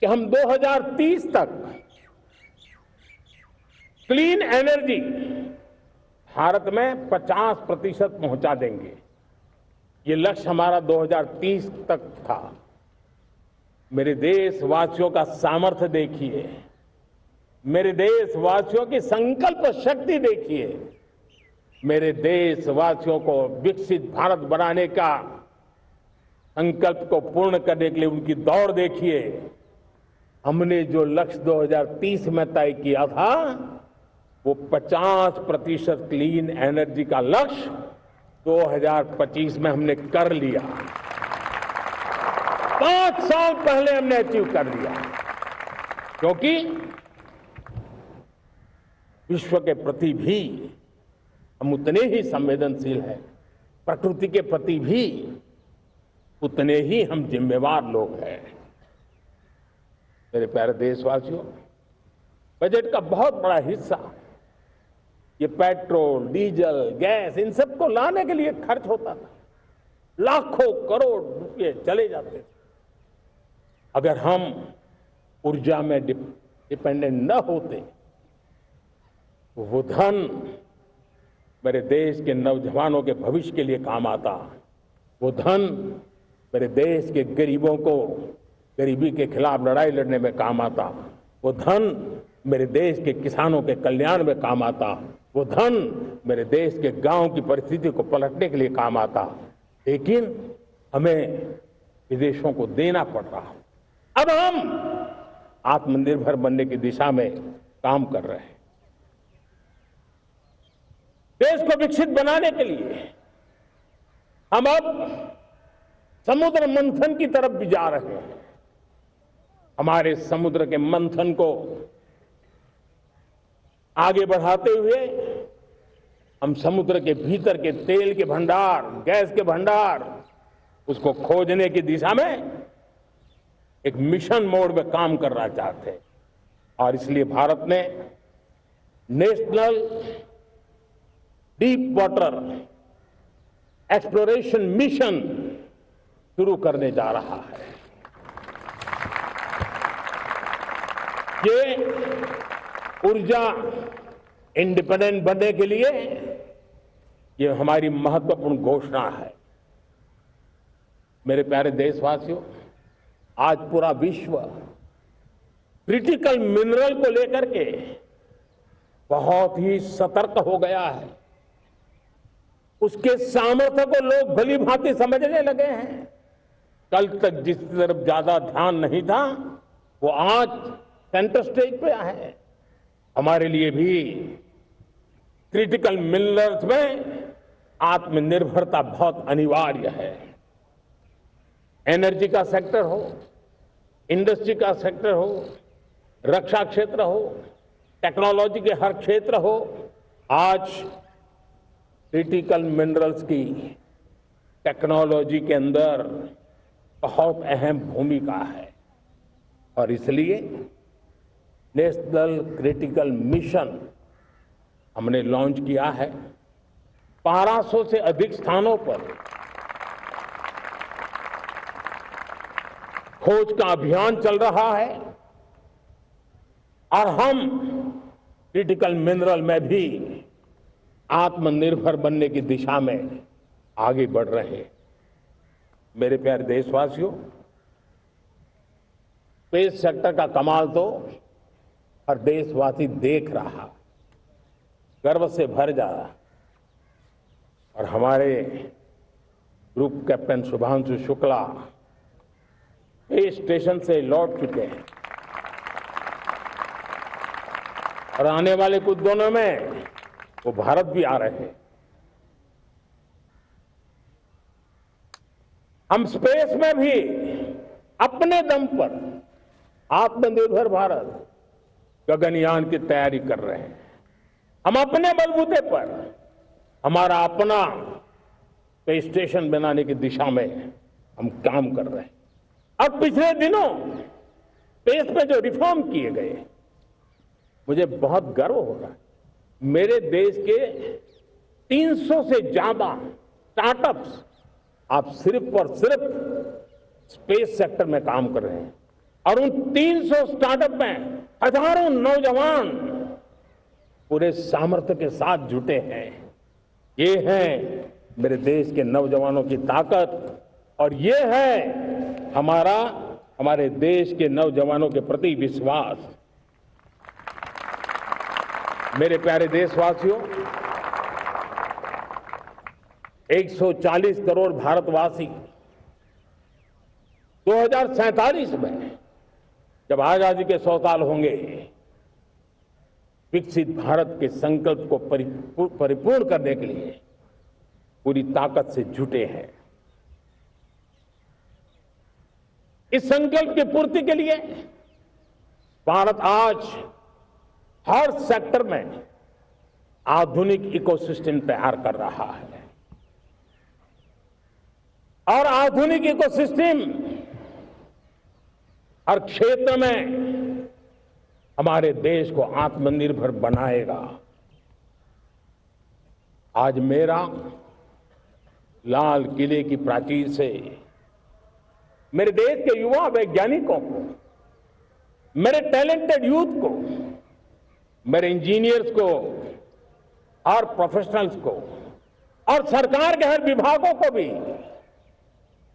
कि हम 2030 तक क्लीन एनर्जी भारत में 50% पहुंचा देंगे। ये लक्ष्य हमारा 2030 तक था। मेरे देशवासियों का सामर्थ्य देखिए, मेरे देशवासियों की संकल्प शक्ति देखिए, मेरे देशवासियों को विकसित भारत बनाने का संकल्प को पूर्ण करने के लिए उनकी दौड़ देखिए। हमने जो लक्ष्य 2030 में तय किया था, वो 50% क्लीन एनर्जी का लक्ष्य 2025 में हमने कर लिया। 5 साल पहले हमने अचीव कर लिया, क्योंकि विश्व के प्रति भी हम उतने ही संवेदनशील हैं, प्रकृति के प्रति भी उतने ही हम जिम्मेवार लोग हैं। मेरे प्यारे देशवासियों, बजट का बहुत बड़ा हिस्सा ये पेट्रोल, डीजल, गैस, इन सबको लाने के लिए खर्च होता था। लाखों करोड़ रुपए चले जाते थे। अगर हम ऊर्जा में डिपेंडेंट न होते, वो धन मेरे देश के नौजवानों के भविष्य के लिए काम आता। वो धन मेरे देश के गरीबों को गरीबी के खिलाफ लड़ाई लड़ने में काम आता। वो धन मेरे देश के किसानों के कल्याण में काम आता। वो धन मेरे देश के गांव की परिस्थिति को पलटने के लिए काम आता। लेकिन हमें विदेशों को देना पड़ रहा। अब हम आत्मनिर्भर बनने की दिशा में काम कर रहे हैं। देश को विकसित बनाने के लिए हम अब समुद्र मंथन की तरफ भी जा रहे हैं। हमारे समुद्र के मंथन को आगे बढ़ाते हुए हम समुद्र के भीतर के तेल के भंडार, गैस के भंडार, उसको खोजने की दिशा में एक मिशन मोड में काम करना चाहते हैं। और इसलिए भारत ने national deep water exploration mission शुरू करने जा रहा है। ये ऊर्जा इंडिपेंडेंट बनने के लिए ये हमारी महत्वपूर्ण घोषणा है। मेरे प्यारे देशवासियों, आज पूरा विश्व क्रिटिकल मिनरल को लेकर के बहुत ही सतर्क हो गया है। उसके सामर्थ्य को लोग भली भांति समझने लगे हैं। कल तक जिस तरफ ज्यादा ध्यान नहीं था वो आज सेंटर स्टेज पे है। हमारे लिए भी क्रिटिकल मिनरल्स में आत्मनिर्भरता बहुत अनिवार्य है। एनर्जी का सेक्टर हो, इंडस्ट्री का सेक्टर हो, रक्षा क्षेत्र हो, टेक्नोलॉजी के हर क्षेत्र हो, आज क्रिटिकल मिनरल्स की टेक्नोलॉजी के अंदर बहुत अहम भूमिका है। और इसलिए नेशनल क्रिटिकल मिशन हमने लॉन्च किया है। 1200 से अधिक स्थानों पर खोज का अभियान चल रहा है और हम क्रिटिकल मिनरल में भी आत्मनिर्भर बनने की दिशा में आगे बढ़ रहे हैं। मेरे प्यारे देशवासियों, स्पेस सेक्टर का कमाल तो हर देशवासी देख रहा, गर्व से भर जा रहा। और हमारे group captain Shubhanshu Shukla space station से लौट चुके हैं और आने वाले कुछ दिनों में वो भारत भी आ रहे हैं। हम स्पेस में भी अपने दम पर आत्मनिर्भर भारत गगनयान की तैयारी कर रहे हैं। हम अपने बलबूते पर हमारा अपना स्पेस स्टेशन बनाने की दिशा में हम काम कर रहे हैं। अब पिछले दिनों स्पेस में जो रिफॉर्म किए गए, मुझे बहुत गर्व हो रहा है। मेरे देश के 300 से ज्यादा स्टार्टअप्स आप सिर्फ और सिर्फ स्पेस सेक्टर में काम कर रहे हैं और उन 300 स्टार्टअप में हजारों नौजवान पूरे सामर्थ्य के साथ जुटे हैं। ये है मेरे देश के नौजवानों की ताकत और ये है हमारे देश के नौजवानों के प्रति विश्वास। मेरे प्यारे देशवासियों, 140 करोड़ भारतवासी 2047 में जब आजादी के 100 साल होंगे, विकसित भारत के संकल्प को परिपूर्ण करने के लिए पूरी ताकत से जुटे हैं। इस संकल्प की पूर्ति के लिए भारत आज हर सेक्टर में आधुनिक इकोसिस्टम तैयार कर रहा है और आधुनिक इकोसिस्टम हर क्षेत्र में हमारे देश को आत्मनिर्भर बनाएगा। आज मेरा लाल किले की प्राचीर से मेरे देश के युवा वैज्ञानिकों को, मेरे टैलेंटेड यूथ को, मेरे इंजीनियर्स को और प्रोफेशनल्स को और सरकार के हर विभागों को भी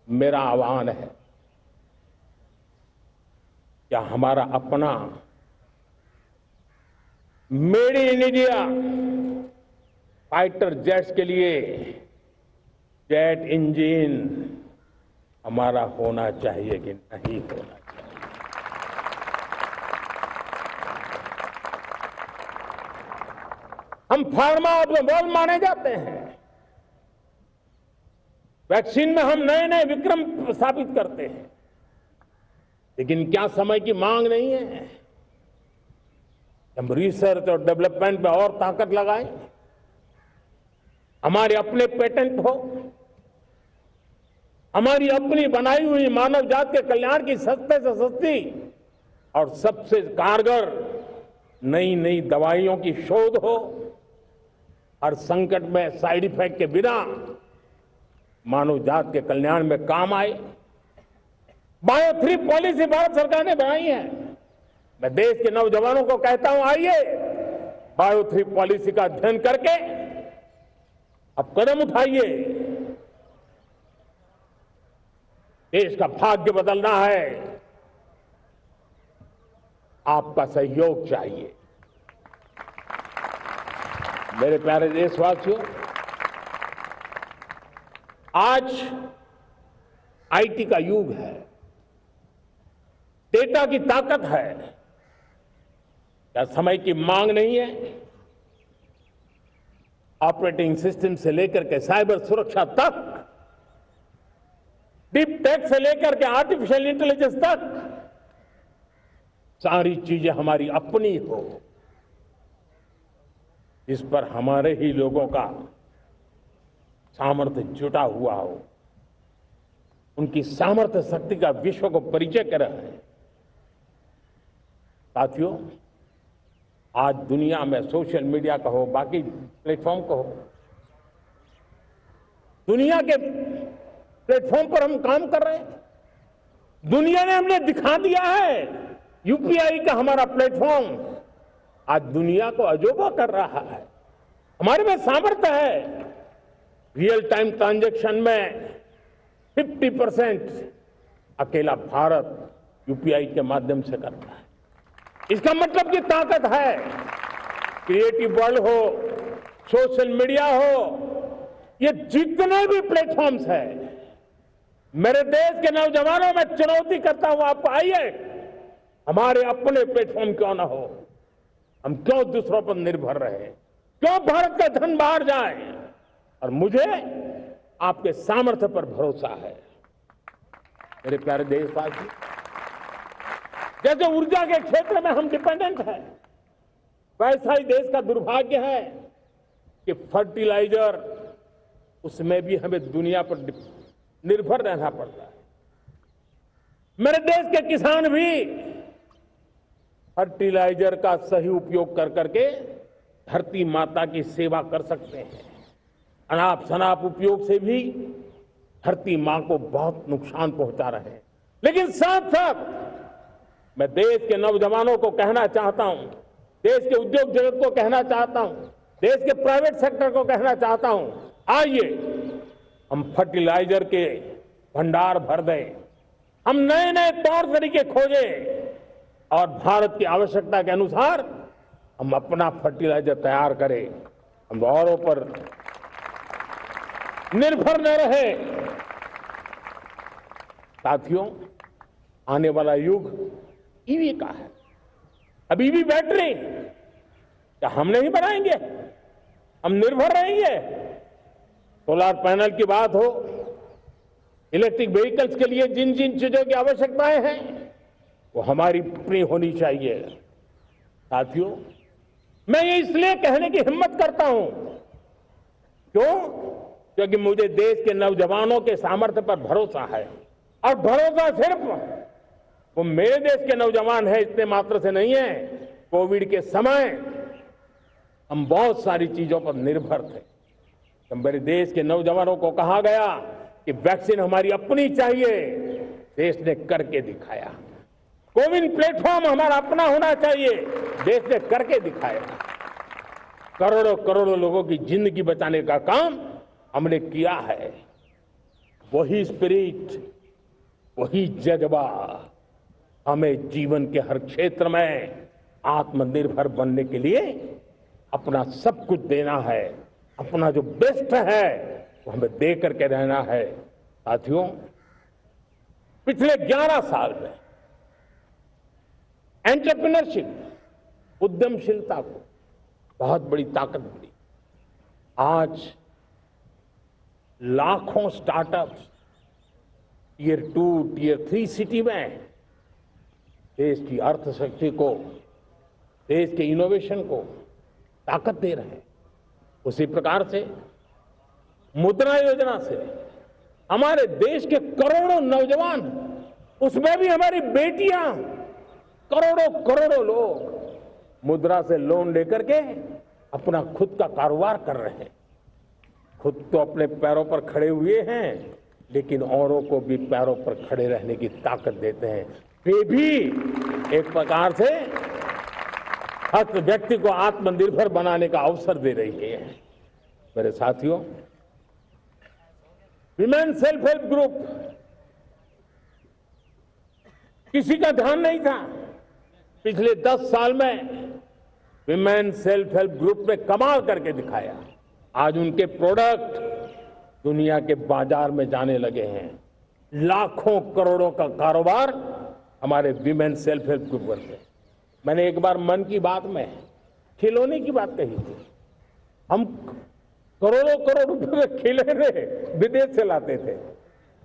मेरा आह्वान है, क्या हमारा अपना made in India fighter jets के लिए जेट इंजन हमारा होना चाहिए कि नहीं होना चाहिए? हम फार्मा ऑटोमोबाइल माने जाते हैं, वैक्सीन में हम नए नए विक्रम स्थापित करते हैं, लेकिन क्या समय की मांग नहीं है? हम रिसर्च और डेवलपमेंट में और ताकत लगाएं, हमारे अपने पेटेंट हो, हमारी अपनी बनाई हुई मानव जात के कल्याण की सस्ते से सस्ती और सबसे कारगर नई नई दवाइयों की शोध हो, हर संकट में साइड इफेक्ट के बिना मानव जात के कल्याण में काम आए। बायो 3 पॉलिसी भारत सरकार ने बनाई है। मैं देश के नौजवानों को कहता हूं, आइए बायो 3 पॉलिसी का अध्ययन करके अब कदम उठाइए। देश का भाग्य बदलना है, आपका सहयोग चाहिए। मेरे प्यारे देशवासियों, आज आईटी का युग है, डेटा की ताकत है। क्या समय की मांग नहीं है? ऑपरेटिंग सिस्टम से लेकर के साइबर सुरक्षा तक, डीप टेक से लेकर के आर्टिफिशियल इंटेलिजेंस तक, सारी चीजें हमारी अपनी हो, इस पर हमारे ही लोगों का सामर्थ्य जुटा हुआ हो, उनकी सामर्थ्य शक्ति का विश्व को परिचय कराएं। साथियों, आज दुनिया में सोशल मीडिया कहो, बाकी प्लेटफॉर्म कहो, दुनिया के प्लेटफॉर्म पर हम काम कर रहे हैं। दुनिया ने हमने दिखा दिया है, यूपीआई का हमारा प्लेटफॉर्म आज दुनिया को अजोबा कर रहा है। हमारे में सामर्थ्य है। रियल टाइम ट्रांजैक्शन में 50% अकेला भारत यूपीआई के माध्यम से करता है। इसका मतलब की ताकत है। क्रिएटिव वर्ल्ड हो, सोशल मीडिया हो, ये जितने भी प्लेटफॉर्म्स हैं, मेरे देश के नौजवानों में चुनौती करता हूं आपको, आइए हमारे अपने प्लेटफॉर्म क्यों ना हो, हम क्यों दूसरों पर निर्भर रहे, क्यों भारत का धन बाहर जाए। और मुझे आपके सामर्थ्य पर भरोसा है। मेरे प्यारे देशवासी, जैसे ऊर्जा के क्षेत्र में हम डिपेंडेंट हैं, वैसा ही देश का दुर्भाग्य है कि फर्टिलाइजर, उसमें भी हमें दुनिया पर निर्भर रहना पड़ता है। मेरे देश के किसान भी फर्टिलाइजर का सही उपयोग कर करके धरती माता की सेवा कर सकते हैं। अनाप शनाप उपयोग से भी धरती मां को बहुत नुकसान पहुंचा रहे हैं। लेकिन साथ साथ मैं देश के नौजवानों को कहना चाहता हूं, देश के उद्योग जगत को कहना चाहता हूं, देश के प्राइवेट सेक्टर को कहना चाहता हूं, आइए हम फर्टिलाइजर के भंडार भर दें, हम नए नए तौर तरीके खोजें और भारत की आवश्यकता के अनुसार हम अपना फर्टिलाइजर तैयार करें। हम औरों पर निर्भर न रहे। साथियों, आने वाला युग ईवी का है। अब ईवी बैटरी क्या हम नहीं बनाएंगे? हम निर्भर रहेंगे? सोलर पैनल की बात हो, इलेक्ट्रिक व्हीकल्स के लिए जिन जिन चीजों की आवश्यकताएं हैं, वो हमारी अपनी होनी चाहिए। साथियों, मैं ये इसलिए कहने की हिम्मत करता हूं, क्यों? क्योंकि मुझे देश के नौजवानों के सामर्थ्य पर भरोसा है। और भरोसा सिर्फ वो मेरे देश के नौजवान हैं इतने मात्र से नहीं है। कोविड के समय हम बहुत सारी चीजों पर निर्भर थे। तो मेरे देश के नौजवानों को कहा गया कि वैक्सीन हमारी अपनी चाहिए, देश ने करके दिखाया। कोविन प्लेटफॉर्म हमारा अपना होना चाहिए, देश ने करके दिखाया। करोड़ों करोड़ों लोगों की जिंदगी बचाने का काम हमने किया है। वही स्पिरिट, वही जज्बा हमें जीवन के हर क्षेत्र में आत्मनिर्भर बनने के लिए अपना सब कुछ देना है। अपना जो बेस्ट है वो हमें दे करके रहना है। साथियों, पिछले 11 साल में एंटरप्रेन्योरशिप, उद्यमशीलता को बहुत बड़ी ताकत मिली। आज लाखों स्टार्टअप्स टियर 2, टियर 3 सिटी में देश की अर्थशक्ति को, देश के इनोवेशन को ताकत दे रहे हैं। उसी प्रकार से मुद्रा योजना से हमारे देश के करोड़ों नौजवान, उसमें भी हमारी बेटियां, करोड़ों करोड़ों लोग मुद्रा से लोन लेकर के अपना खुद का कारोबार कर रहे हैं। खुद तो अपने पैरों पर खड़े हुए हैं, लेकिन औरों को भी पैरों पर खड़े रहने की ताकत देते हैं। वे भी एक प्रकार से हर व्यक्ति को आत्मनिर्भर बनाने का अवसर दे रही है। मेरे साथियों, विमेन सेल्फ हेल्प ग्रुप किसी का ध्यान नहीं था। पिछले 10 साल में विमेन सेल्फ हेल्प ग्रुप ने कमाल करके दिखाया। आज उनके प्रोडक्ट दुनिया के बाजार में जाने लगे हैं। लाखों करोड़ों का कारोबार हमारे विमेन सेल्फ हेल्प ग्रुप करते हैं। मैंने एक बार मन की बात में खिलौने की बात कही थी। हम करोड़ों करोड़ रुपए में खिलौने विदेश से लाते थे।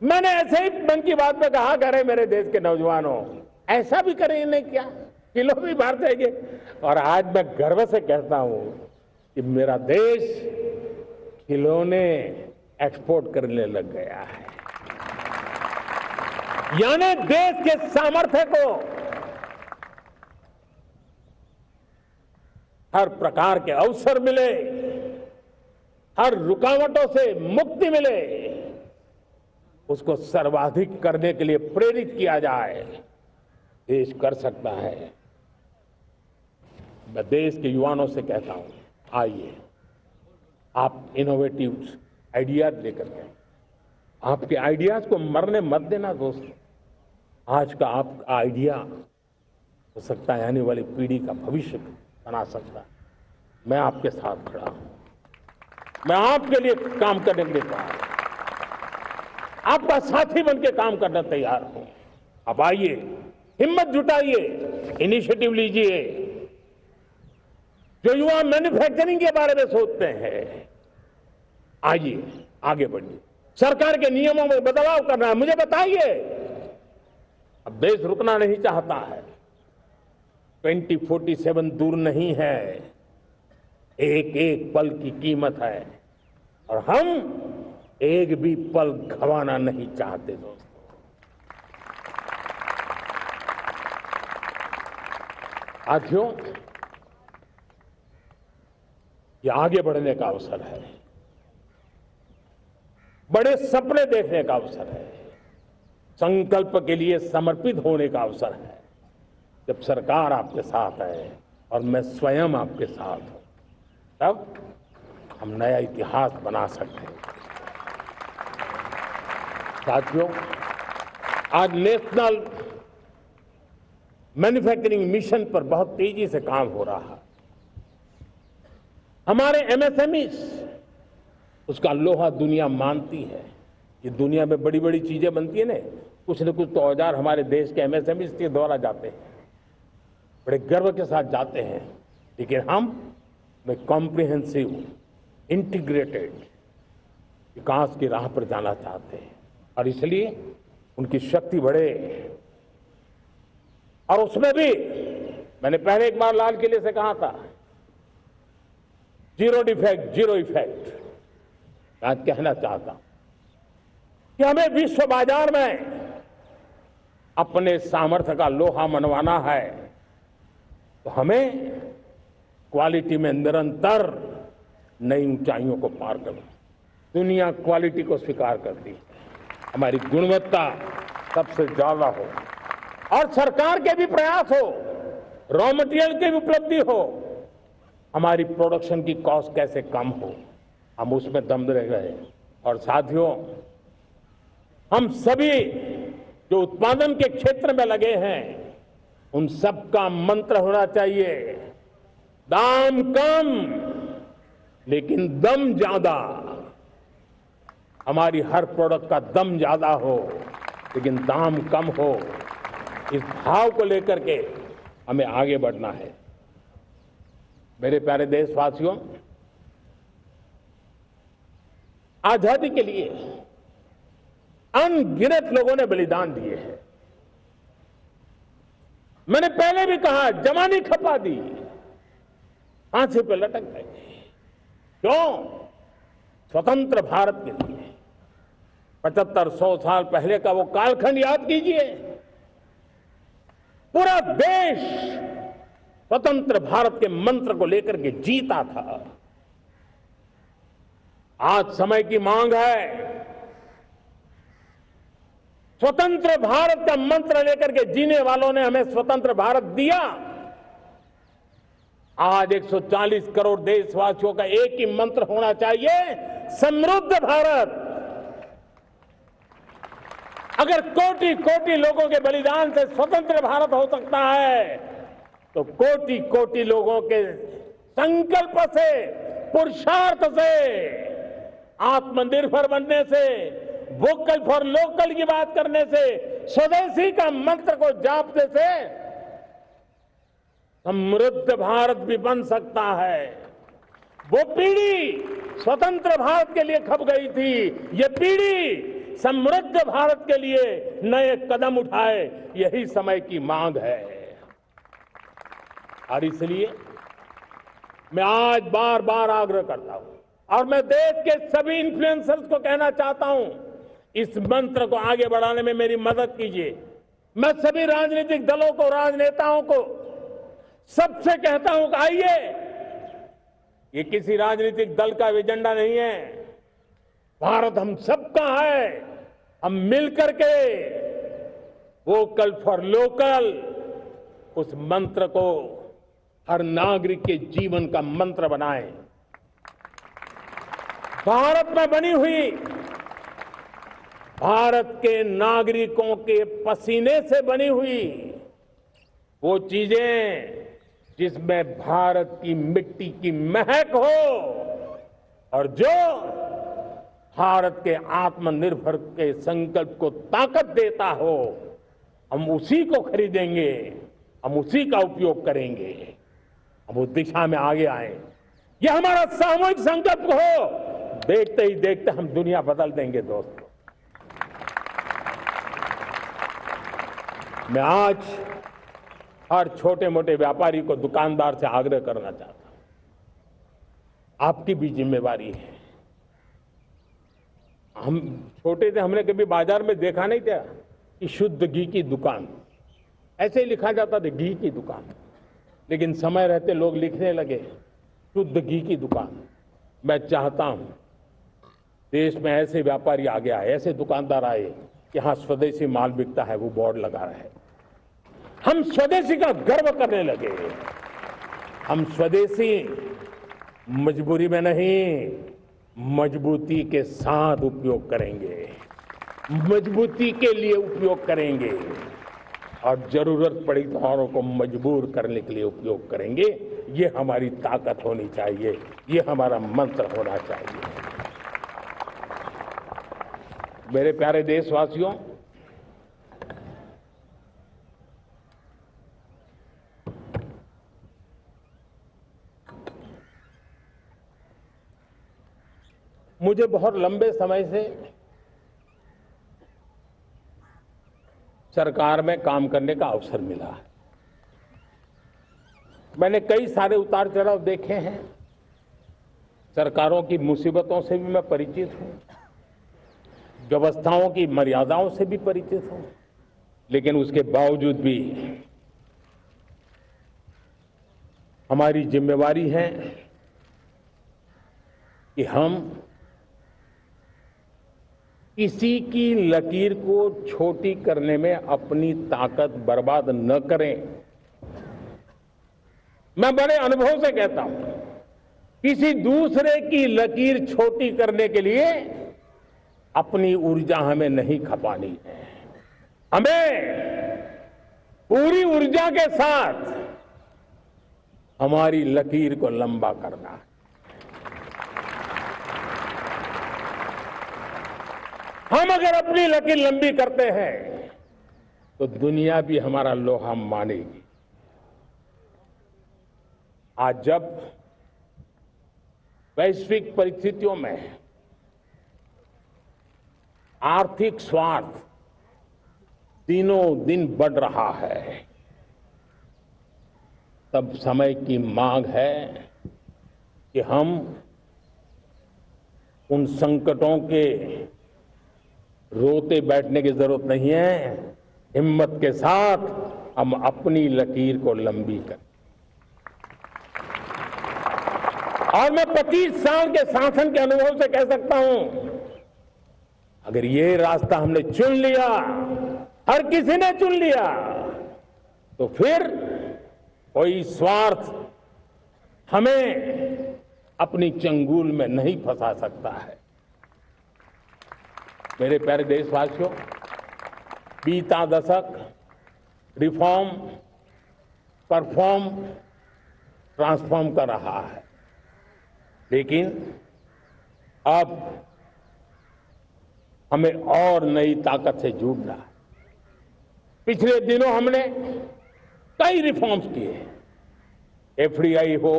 मैंने ऐसे ही मन की बात में कहा करे मेरे देश के नौजवानों, ऐसा भी करें नहीं क्या, किलो भी बाहर जाएंगे। और आज मैं गर्व से कहता हूं कि मेरा देश खिलौने एक्सपोर्ट करने लग गया है। यानी देश के सामर्थ्य को हर प्रकार के अवसर मिले, हर रुकावटों से मुक्ति मिले, उसको सर्वाधिक करने के लिए प्रेरित किया जाए। देश कर सकता है। मैं देश के युवाओं से कहता हूं, आइए आप इनोवेटिव आइडियाज लेकर के, आपके आइडियाज को मरने मत देना दोस्तों। आज का आपका आइडिया हो सकता है आने वाली पीढ़ी का भविष्य बना सकता है। मैं आपके साथ खड़ा हूं, मैं आपके लिए काम करने के लिए तैयार हूं, आपका साथी बन के काम करना तैयार हूं। अब आइए, हिम्मत जुटाइए, इनिशिएटिव लीजिए। जो युवा मैन्युफैक्चरिंग के बारे में सोचते हैं, आइए आगे बढ़िए। सरकार के नियमों में बदलाव करना है, मुझे बताइए। अब देश रुकना नहीं चाहता है। 2047 दूर नहीं है, एक एक पल की कीमत है और हम एक भी पल गंवाना नहीं चाहते दोस्तों। साथियों, ये आगे बढ़ने का अवसर है, बड़े सपने देखने का अवसर है, संकल्प के लिए समर्पित होने का अवसर है। जब सरकार आपके साथ है और मैं स्वयं आपके साथ हूं, तब हम नया इतिहास बना सकते हैं। साथियों, आज नेशनल मैन्युफैक्चरिंग मिशन पर बहुत तेजी से काम हो रहा है। हमारे एमएसएमई उसका लोहा दुनिया मानती है। ये दुनिया में बड़ी बड़ी चीजें बनती है ना, कुछ न कुछ तो औजार हमारे देश के एमएसएमई के द्वारा जाते हैं, बड़े गर्व के साथ जाते हैं। लेकिन हम कॉम्प्रिहेंसिव इंटीग्रेटेड विकास की राह पर जाना चाहते हैं और इसलिए उनकी शक्ति बढ़े। और उसमें भी मैंने पहले एक बार लाल किले से कहा था, जीरो डिफेक्ट जीरो इफेक्ट। आज कहना चाहता हूं कि हमें विश्व बाजार में अपने सामर्थ्य का लोहा मनवाना है, तो हमें क्वालिटी में निरंतर नई ऊंचाइयों को पार करना। दुनिया क्वालिटी को स्वीकार करती है, हमारी गुणवत्ता सबसे ज्यादा हो और सरकार के भी प्रयास हो, रॉ मटेरियल की भी उपलब्धि हो, हमारी प्रोडक्शन की कॉस्ट कैसे कम हो, हम उसमें दम रह गए। और साथियों, हम सभी जो उत्पादन के क्षेत्र में लगे हैं, उन सबका मंत्र होना चाहिए, दाम कम लेकिन दम ज्यादा। हमारी हर प्रोडक्ट का दम ज्यादा हो लेकिन दाम कम हो। इस भाव को लेकर के हमें आगे बढ़ना है। मेरे प्यारे देशवासियों, आजादी के लिए अनगिनत लोगों ने बलिदान दिए हैं। मैंने पहले भी कहा, जवानी खपा दी, फांसी पे लटक गए। क्यों? स्वतंत्र भारत के लिए 75-100 साल पहले का वो कालखंड याद कीजिए। पूरा देश स्वतंत्र भारत के मंत्र को लेकर के जीता था। आज समय की मांग है, स्वतंत्र भारत का मंत्र लेकर के जीने वालों ने हमें स्वतंत्र भारत दिया। आज 140 करोड़ देशवासियों का एक ही मंत्र होना चाहिए, समृद्ध भारत। अगर कोटि कोटि लोगों के बलिदान से स्वतंत्र भारत हो सकता है, तो कोटि कोटि लोगों के संकल्प से, पुरुषार्थ से, आत्मनिर्भर बनने से वोकल फॉर लोकल की बात करने से, स्वदेशी का मंत्र को जापने से समृद्ध भारत भी बन सकता है। वो पीढ़ी स्वतंत्र भारत के लिए खप गई थी, ये पीढ़ी समृद्ध भारत के लिए नए कदम उठाए, यही समय की मांग है। और इसलिए मैं आज बार बार आग्रह करता हूं और मैं देश के सभी इन्फ्लुएंसर्स को कहना चाहता हूं, इस मंत्र को आगे बढ़ाने में मेरी मदद कीजिए। मैं सभी राजनीतिक दलों को, राजनेताओं को सबसे कहता हूं कि आइए, ये किसी राजनीतिक दल का एजेंडा नहीं है, भारत हम सबका है। हम मिलकर के वोकल फॉर लोकल उस मंत्र को हर नागरिक के जीवन का मंत्र बनाएं। भारत में बनी हुई, भारत के नागरिकों के पसीने से बनी हुई वो चीजें जिसमें भारत की मिट्टी की महक हो और जो भारत के आत्मनिर्भर के संकल्प को ताकत देता हो, हम उसी को खरीदेंगे, हम उसी का उपयोग करेंगे, हम उस दिशा में आगे आए। यह हमारा सामूहिक संकल्प हो, देखते ही देखते हम दुनिया बदल देंगे। दोस्तों, मैं आज हर छोटे मोटे व्यापारी को, दुकानदार से आग्रह करना चाहता हूं, आपकी भी जिम्मेवारी है। हम छोटे थे, हमने कभी बाजार में देखा नहीं था कि शुद्ध घी की दुकान, ऐसे ही लिखा जाता था घी की दुकान, लेकिन समय रहते लोग लिखने लगे शुद्ध घी की दुकान। मैं चाहता हूं देश में ऐसे व्यापारी आगे आए, ऐसे दुकानदार आए कि हाँ स्वदेशी माल बिकता है, वो बोर्ड लगा रहे हैं। हम स्वदेशी का गर्व करने लगे। हम स्वदेशी मजबूरी में नहीं, मजबूती के साथ उपयोग करेंगे, मजबूती के लिए उपयोग करेंगे और जरूरत पड़ी तो औरों को मजबूर करने के लिए उपयोग करेंगे। ये हमारी ताकत होनी चाहिए, ये हमारा मंत्र होना चाहिए। मेरे प्यारे देशवासियों, मुझे बहुत लंबे समय से सरकार में काम करने का अवसर मिला है। मैंने कई सारे उतार चढ़ाव देखे हैं, सरकारों की मुसीबतों से भी मैं परिचित हूं, व्यवस्थाओं की मर्यादाओं से भी परिचित हूं, लेकिन उसके बावजूद भी हमारी जिम्मेवारी है कि हम किसी की लकीर को छोटी करने में अपनी ताकत बर्बाद न करें। मैं बड़े अनुभव से कहता हूं, किसी दूसरे की लकीर छोटी करने के लिए अपनी ऊर्जा हमें नहीं खपानी है। हमें पूरी ऊर्जा के साथ हमारी लकीर को लंबा करना है। हम अगर अपनी लकीर लंबी करते हैं तो दुनिया भी हमारा लोहा मानेगी। आज जब वैश्विक परिस्थितियों में आर्थिक स्वार्थ दिनों दिन बढ़ रहा है, तब समय की मांग है कि हम उन संकटों के रोते बैठने की जरूरत नहीं है, हिम्मत के साथ हम अपनी लकीर को लंबी करें। और मैं 25 साल के शासन के अनुभव से कह सकता हूं, अगर ये रास्ता हमने चुन लिया, हर किसी ने चुन लिया, तो फिर कोई स्वार्थ हमें अपनी चंगुल में नहीं फंसा सकता है। मेरे प्यारे देशवासियों, बीता दशक रिफॉर्म, परफॉर्म, ट्रांसफॉर्म कर रहा है, लेकिन अब हमें और नई ताकत से जुड़ना है। पिछले दिनों हमने कई रिफॉर्म्स किए, एफडीआई हो,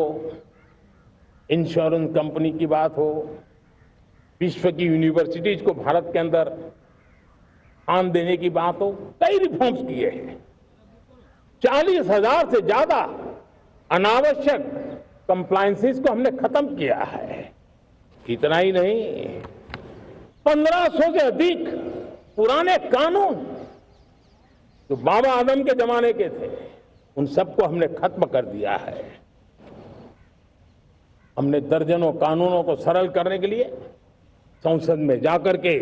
इंश्योरेंस कंपनी की बात हो, विश्व की यूनिवर्सिटीज को भारत के अंदर स्थान देने की बात हो, कई रिफॉर्म्स किए हैं। 40,000 से ज्यादा अनावश्यक कंप्लायंसेस को हमने खत्म किया है। इतना ही नहीं, 1500 से अधिक पुराने कानून जो बाबा आदम के जमाने के थे, उन सबको हमने खत्म कर दिया है। हमने दर्जनों कानूनों को सरल करने के लिए संसद में जाकर के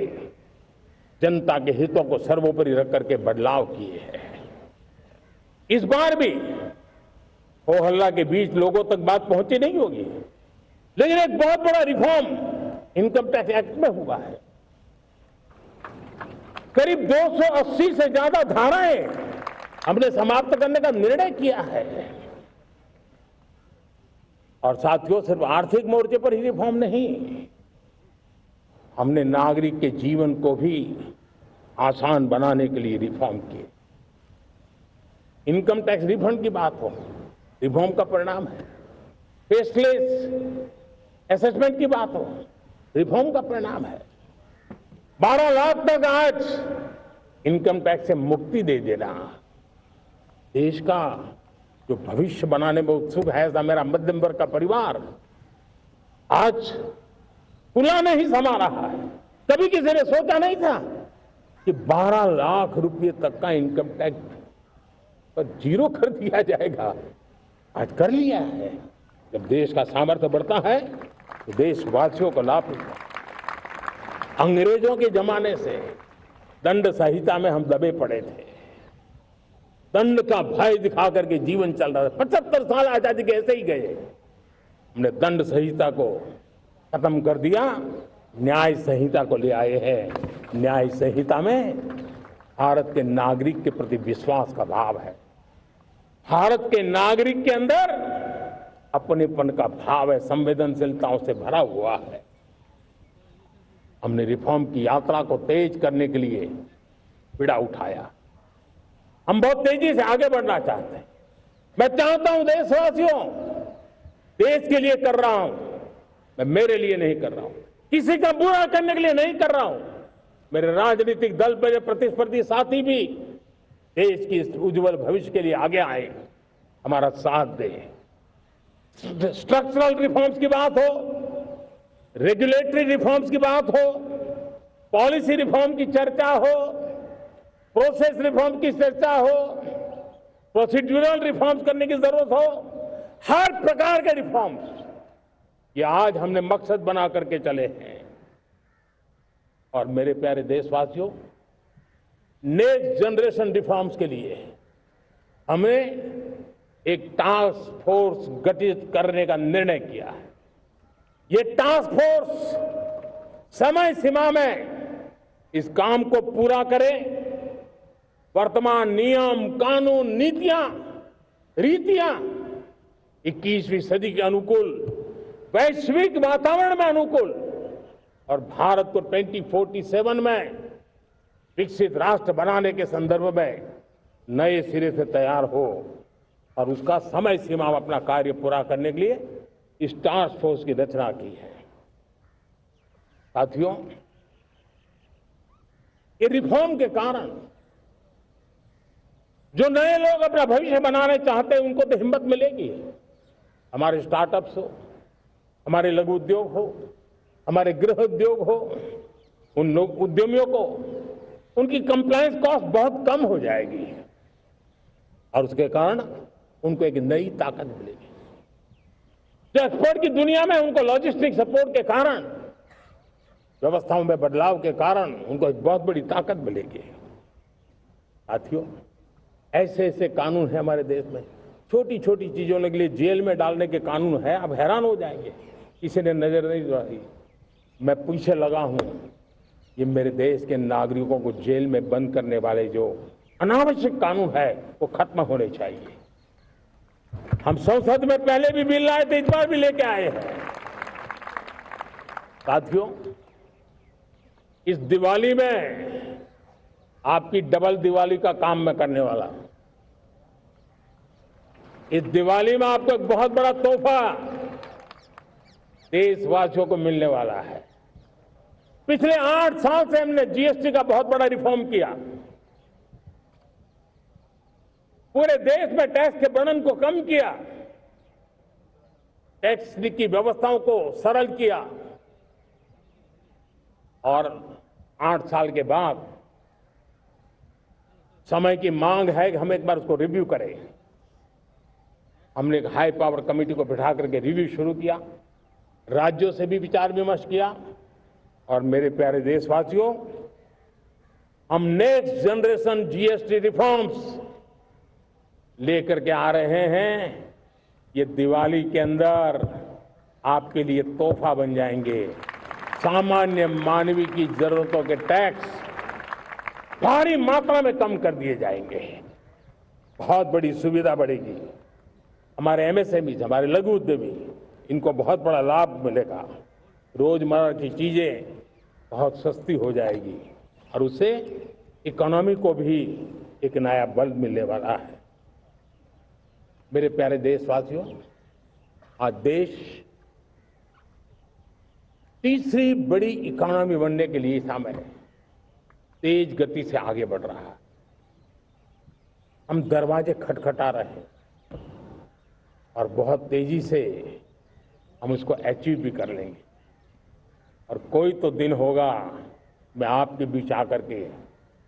जनता के हितों को सर्वोपरि रख करके बदलाव किए हैं। इस बार भी हो हल्ला के बीच लोगों तक बात पहुंची नहीं होगी, लेकिन एक बहुत बड़ा रिफॉर्म इनकम टैक्स एक्ट में हुआ है। करीब 280 से ज्यादा धाराएं हमने समाप्त करने का निर्णय किया है। और साथियों, सिर्फ आर्थिक मोर्चे पर ही रिफॉर्म नहीं, हमने नागरिक के जीवन को भी आसान बनाने के लिए रिफॉर्म किए। इनकम टैक्स रिफंड की बात हो, रिफॉर्म का परिणाम है। फेसलेस असेसमेंट की बात हो, रिफॉर्म का परिणाम है। 12 लाख तक आज इनकम टैक्स से मुक्ति दे देना, देश का जो भविष्य बनाने में उत्सुक है ऐसा मेरा मध्यम वर्ग का परिवार आज खुला नहीं समा रहा है। कभी किसी ने सोचा नहीं था कि 12 लाख रुपए तक का इनकम टैक्स पर जीरो कर दिया जाएगा। आज कर लिया है। जब देश का सामर्थ्य बढ़ता है तो देशवासियों को लाभ मिलता है। अंग्रेजों के जमाने से दंड संहिता में हम दबे पड़े थे, दंड का भय दिखा करके जीवन चल रहा था। 75 साल आजादी के ऐसे ही गए। हमने दंड संहिता को खत्म कर दिया, न्याय संहिता को ले आए हैं। न्याय संहिता में भारत के नागरिक के प्रति विश्वास का भाव है, भारत के नागरिक के अंदर अपनेपन का भाव है, संवेदनशीलताओं से भरा हुआ है। हमने रिफॉर्म की यात्रा को तेज करने के लिए बीड़ा उठाया। हम बहुत तेजी से आगे बढ़ना चाहते हैं। मैं चाहता हूं देशवासियों, देश के लिए कर रहा हूं, मैं मेरे लिए नहीं कर रहा हूं, किसी का बुरा करने के लिए नहीं कर रहा हूं। मेरे राजनीतिक दल, मेरे प्रतिस्पर्धी साथी भी देश की इस उज्जवल भविष्य के लिए आगे आए, हमारा साथ दें। स्ट्रक्चरल रिफॉर्म्स की बात हो, रेगुलेटरी रिफॉर्म्स की बात हो, पॉलिसी रिफॉर्म की चर्चा हो, प्रोसेस रिफॉर्म की चर्चा हो, प्रोसीड्यूरल रिफॉर्म्स करने की जरूरत हो, हर प्रकार के रिफॉर्म्स ये आज हमने मकसद बना करके चले हैं। और मेरे प्यारे देशवासियों, नेक्स्ट जनरेशन रिफॉर्म्स के लिए हमने एक टास्क फोर्स गठित करने का निर्णय किया है। ये टास्क फोर्स समय सीमा में इस काम को पूरा करे, वर्तमान नियम, कानून, नीतियां, रीतियां 21वीं सदी के अनुकूल, वैश्विक वातावरण में अनुकूल और भारत को 2047 में विकसित राष्ट्र बनाने के संदर्भ में नए सिरे से तैयार हो और उसका समय सीमा में अपना कार्य पूरा करने के लिए इस टास्क फोर्स की रचना की है। साथियों, ये रिफॉर्म के कारण जो नए लोग अपना भविष्य बनाने चाहते हैं उनको तो हिम्मत मिलेगी। हमारे स्टार्टअप्स हो, हमारे लघु उद्योग हो, हमारे गृह उद्योग हो, उन लोग उद्यमियों को उनकी कंप्लायंस कॉस्ट बहुत कम हो जाएगी और उसके कारण उनको एक नई ताकत मिलेगी। जो एक्सपोर्ट की दुनिया में उनको लॉजिस्टिक सपोर्ट के कारण, व्यवस्थाओं में बदलाव के कारण उनको एक बहुत बड़ी ताकत मिलेगी। साथियों, ऐसे ऐसे कानून है हमारे देश में, छोटी छोटी चीजों के लिए जेल में डालने के कानून है। आप हैरान हो जाएंगे, किसी ने नजर नहीं दौड़ाई। मैं पीछे लगा हूं, ये मेरे देश के नागरिकों को जेल में बंद करने वाले जो अनावश्यक कानून है वो खत्म होने चाहिए। हम संसद में पहले भी बिल लाए थे, इस बार भी लेके आए हैं। साथियों, इस दिवाली में आपकी डबल दिवाली का काम मैं करने वाला हूं। इस दिवाली में आपको एक बहुत बड़ा तोहफा देशवासियों को मिलने वाला है। पिछले 8 साल से हमने जीएसटी का बहुत बड़ा रिफॉर्म किया। पूरे देश में टैक्स के बर्डन को कम किया, टैक्स की व्यवस्थाओं को सरल किया और 8 साल के बाद समय की मांग है कि हम एक बार उसको रिव्यू करें। हमने एक हाई पावर कमेटी को बिठा करके रिव्यू शुरू किया, राज्यों से भी विचार विमर्श किया और मेरे प्यारे देशवासियों, हम नेक्स्ट जनरेशन जीएसटी रिफॉर्म्स लेकर के आ रहे हैं। ये दिवाली के अंदर आपके लिए तोहफा बन जाएंगे। सामान्य मानवीय की जरूरतों के टैक्स भारी मात्रा में कम कर दिए जाएंगे। बहुत बड़ी सुविधा बढ़ेगी। हमारे एमएसएमई, हमारे लघु उद्यमी, इनको बहुत बड़ा लाभ मिलेगा। रोजमर्रा की चीजें बहुत सस्ती हो जाएगी और उससे इकोनॉमी को भी एक नया बल मिलने वाला है। मेरे प्यारे देशवासियों, आज देश तीसरी बड़ी इकोनॉमी बनने के लिए समय तेज गति से आगे बढ़ रहा है। हम दरवाजे खटखटा रहे हैं और बहुत तेजी से हम उसको अचीव भी कर लेंगे। और कोई तो दिन होगा मैं आपके बीच आकर के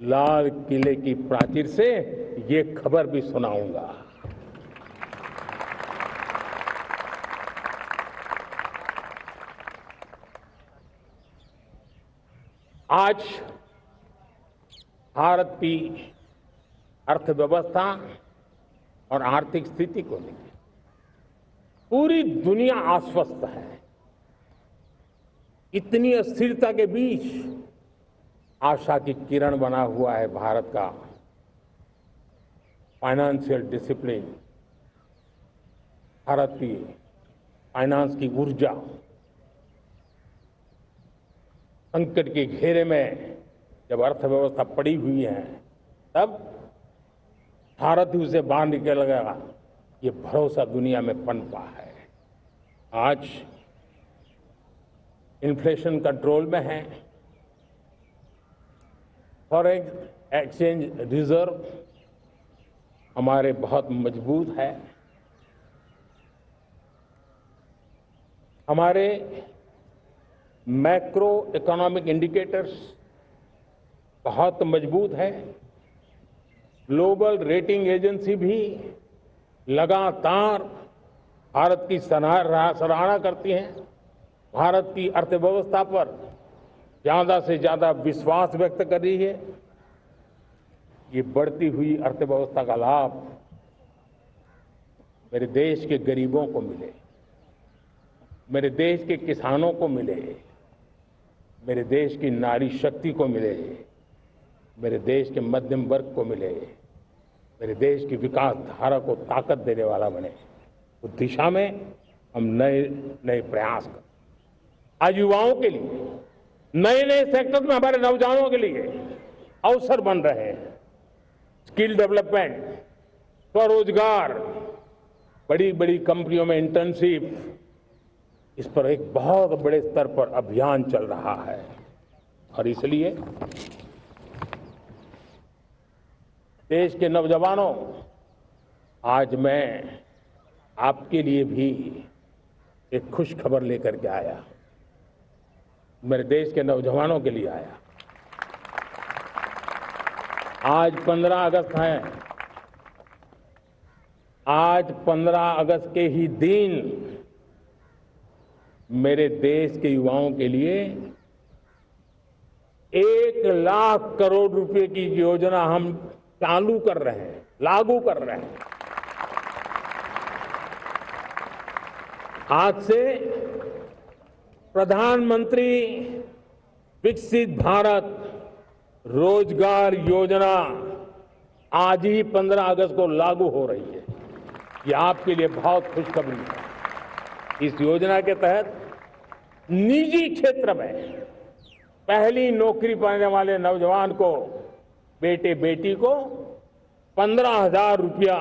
लाल किले की प्राचीर से ये खबर भी सुनाऊंगा। आज भारत की अर्थव्यवस्था और आर्थिक स्थिति को लेकर पूरी दुनिया आश्वस्त है। इतनी अस्थिरता के बीच आशा की किरण बना हुआ है भारत का फाइनेंशियल डिसिप्लिन, भारत की फाइनेंस की ऊर्जा। संकट के घेरे में जब अर्थव्यवस्था पड़ी हुई है तब भारत ही उसे बाहर निकलेगा, ये भरोसा दुनिया में पनपा है। आज इन्फ्लेशन कंट्रोल में है, फॉरेन एक्सचेंज रिजर्व हमारे बहुत मजबूत है, हमारे मैक्रो इकोनॉमिक इंडिकेटर्स बहुत मजबूत है। ग्लोबल रेटिंग एजेंसी भी लगातार भारत की सराहना करती हैं, भारत की अर्थव्यवस्था पर ज्यादा से ज्यादा विश्वास व्यक्त कर रही है। ये बढ़ती हुई अर्थव्यवस्था का लाभ मेरे देश के गरीबों को मिले, मेरे देश के किसानों को मिले, मेरे देश की नारी शक्ति को मिले, मेरे देश के मध्यम वर्ग को मिले, मेरे देश की विकास धारा को ताकत देने वाला बने। उस दिशा में हम नए नए प्रयास करें। आज युवाओं के लिए नए नए सेक्टर में हमारे नौजवानों के लिए अवसर बन रहे हैं। स्किल डेवलपमेंट, स्वरोजगार, बड़ी बड़ी कंपनियों में इंटर्नशिप, इस पर एक बहुत बड़े स्तर पर अभियान चल रहा है। और इसलिए देश के नौजवानों, आज मैं आपके लिए भी एक खुश खबर लेकर के आया। मेरे देश के नौजवानों के लिए आया। आज 15 अगस्त है। आज 15 अगस्त के ही दिन मेरे देश के युवाओं के लिए 1 लाख करोड़ रुपए की योजना हम चालू कर रहे हैं, लागू कर रहे हैं। आज से प्रधानमंत्री विकसित भारत रोजगार योजना आज ही 15 अगस्त को लागू हो रही है। ये आपके लिए बहुत खुशखबरी है। इस योजना के तहत निजी क्षेत्र में पहली नौकरी पाने वाले नौजवान को, बेटे बेटी को 15,000 रुपया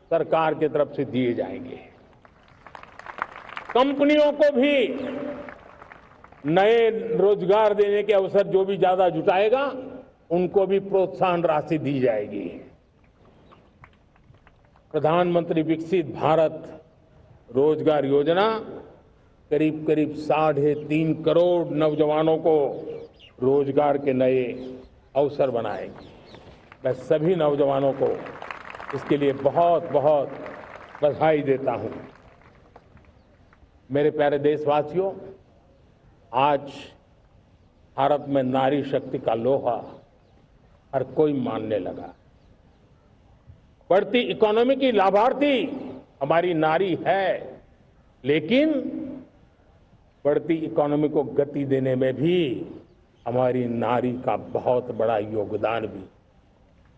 सरकार की तरफ से दिए जाएंगे। कंपनियों को भी नए रोजगार देने के अवसर जो भी ज्यादा जुटाएगा, उनको भी प्रोत्साहन राशि दी जाएगी। प्रधानमंत्री विकसित भारत रोजगार योजना करीब करीब 3.5 करोड़ नौजवानों को रोजगार के नए अवसर बनाएगी। मैं सभी नौजवानों को इसके लिए बहुत बहुत बधाई देता हूं। मेरे प्यारे देशवासियों, आज भारत में नारी शक्ति का लोहा हर कोई मानने लगा। बढ़ती इकोनॉमी की लाभार्थी हमारी नारी है, लेकिन बढ़ती इकोनॉमी को गति देने में भी हमारी नारी का बहुत बड़ा योगदान भी,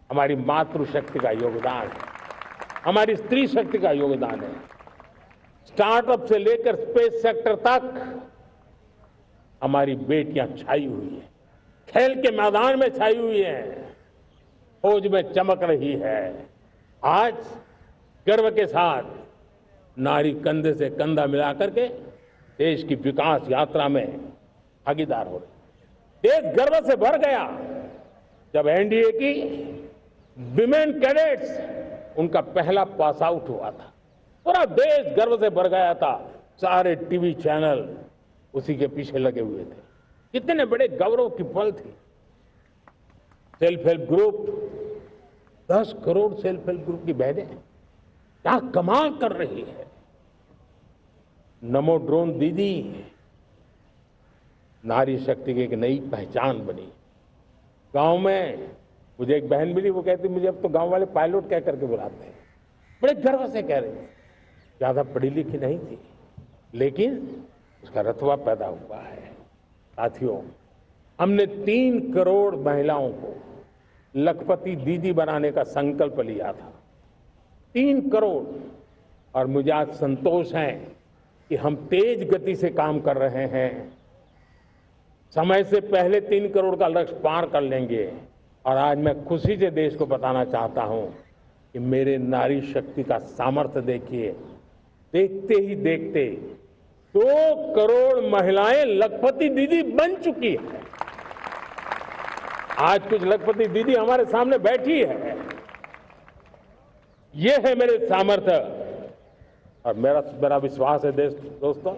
हमारी मातृशक्ति का योगदान है, हमारी स्त्री शक्ति का योगदान है। स्टार्टअप से लेकर स्पेस सेक्टर तक हमारी बेटियां छाई हुई हैं, खेल के मैदान में छाई हुई हैं, फौज में चमक रही है। आज गर्व के साथ नारी कंधे से कंधा मिलाकर के देश की विकास यात्रा में भागीदार हो रही। देश गर्व से भर गया जब एनडीए की विमेन कैडेट्स उनका पहला पास आउट हुआ था। पूरा देश गर्व से भर गया था। सारे टीवी चैनल उसी के पीछे लगे हुए थे। कितने बड़े गौरव की पल थी। Self help group, 10 crore self help group की बहनें क्या कमाल कर रही है। नमो ड्रोन दीदी नारी शक्ति की एक नई पहचान बनी। गांव में मुझे एक बहन मिली, वो कहती मुझे अब तो गांव वाले पायलट कह करके बुलाते हैं। बड़े गर्व से कह रहे हैं। ज्यादा पढ़ी लिखी नहीं थी, लेकिन उसका रतबा पैदा हुआ है। साथियों, हमने 3 करोड़ महिलाओं को लखपति दीदी बनाने का संकल्प लिया था। 3 करोड़। और मुझे आज संतोष है कि हम तेज गति से काम कर रहे हैं। समय से पहले 3 करोड़ का लक्ष्य पार कर लेंगे। और आज मैं खुशी से देश को बताना चाहता हूं कि मेरे नारी शक्ति का सामर्थ्य देखिए। देखते ही देखते 2 करोड़ महिलाएं लखपति दीदी बन चुकी है। आज कुछ लखपति दीदी हमारे सामने बैठी है। ये है मेरे सामर्थ्य। और मेरा विश्वास है दोस्तों,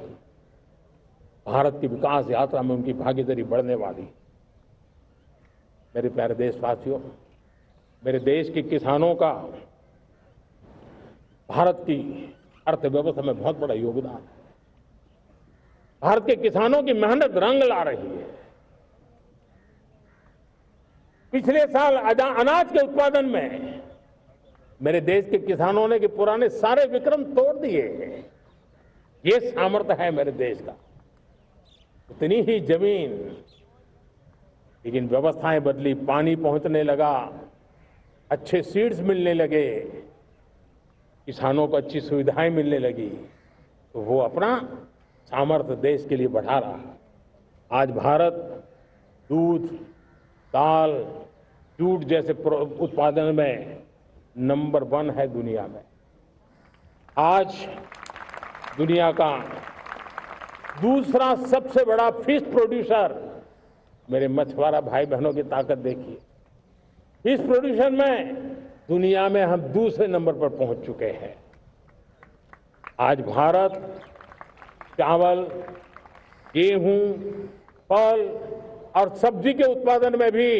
भारत की विकास यात्रा में उनकी भागीदारी बढ़ने वाली। मेरे प्यारे देशवासियों, मेरे देश के किसानों का भारत की अर्थव्यवस्था में बहुत बड़ा योगदान है। भारत के किसानों की मेहनत रंग ला रही है। पिछले साल अनाज के उत्पादन में मेरे देश के किसानों ने के पुराने सारे विक्रम तोड़ दिए। ये सामर्थ्य है मेरे देश का। उतनी ही जमीन, लेकिन व्यवस्थाएं बदली, पानी पहुंचने लगा, अच्छे सीड्स मिलने लगे, किसानों को अच्छी सुविधाएं मिलने लगी, तो वो अपना सामर्थ्य देश के लिए बढ़ा रहा है। आज भारत दूध, दाल, जूट जैसे उत्पादन में नंबर 1 है दुनिया में। आज दुनिया का दूसरा सबसे बड़ा फिश प्रोड्यूसर। मेरे मछुआरा भाई बहनों की ताकत देखिए। फिश प्रोड्यूशन में दुनिया में हम दूसरे नंबर पर पहुंच चुके हैं। आज भारत चावल, गेहूं, फल और सब्जी के उत्पादन में भी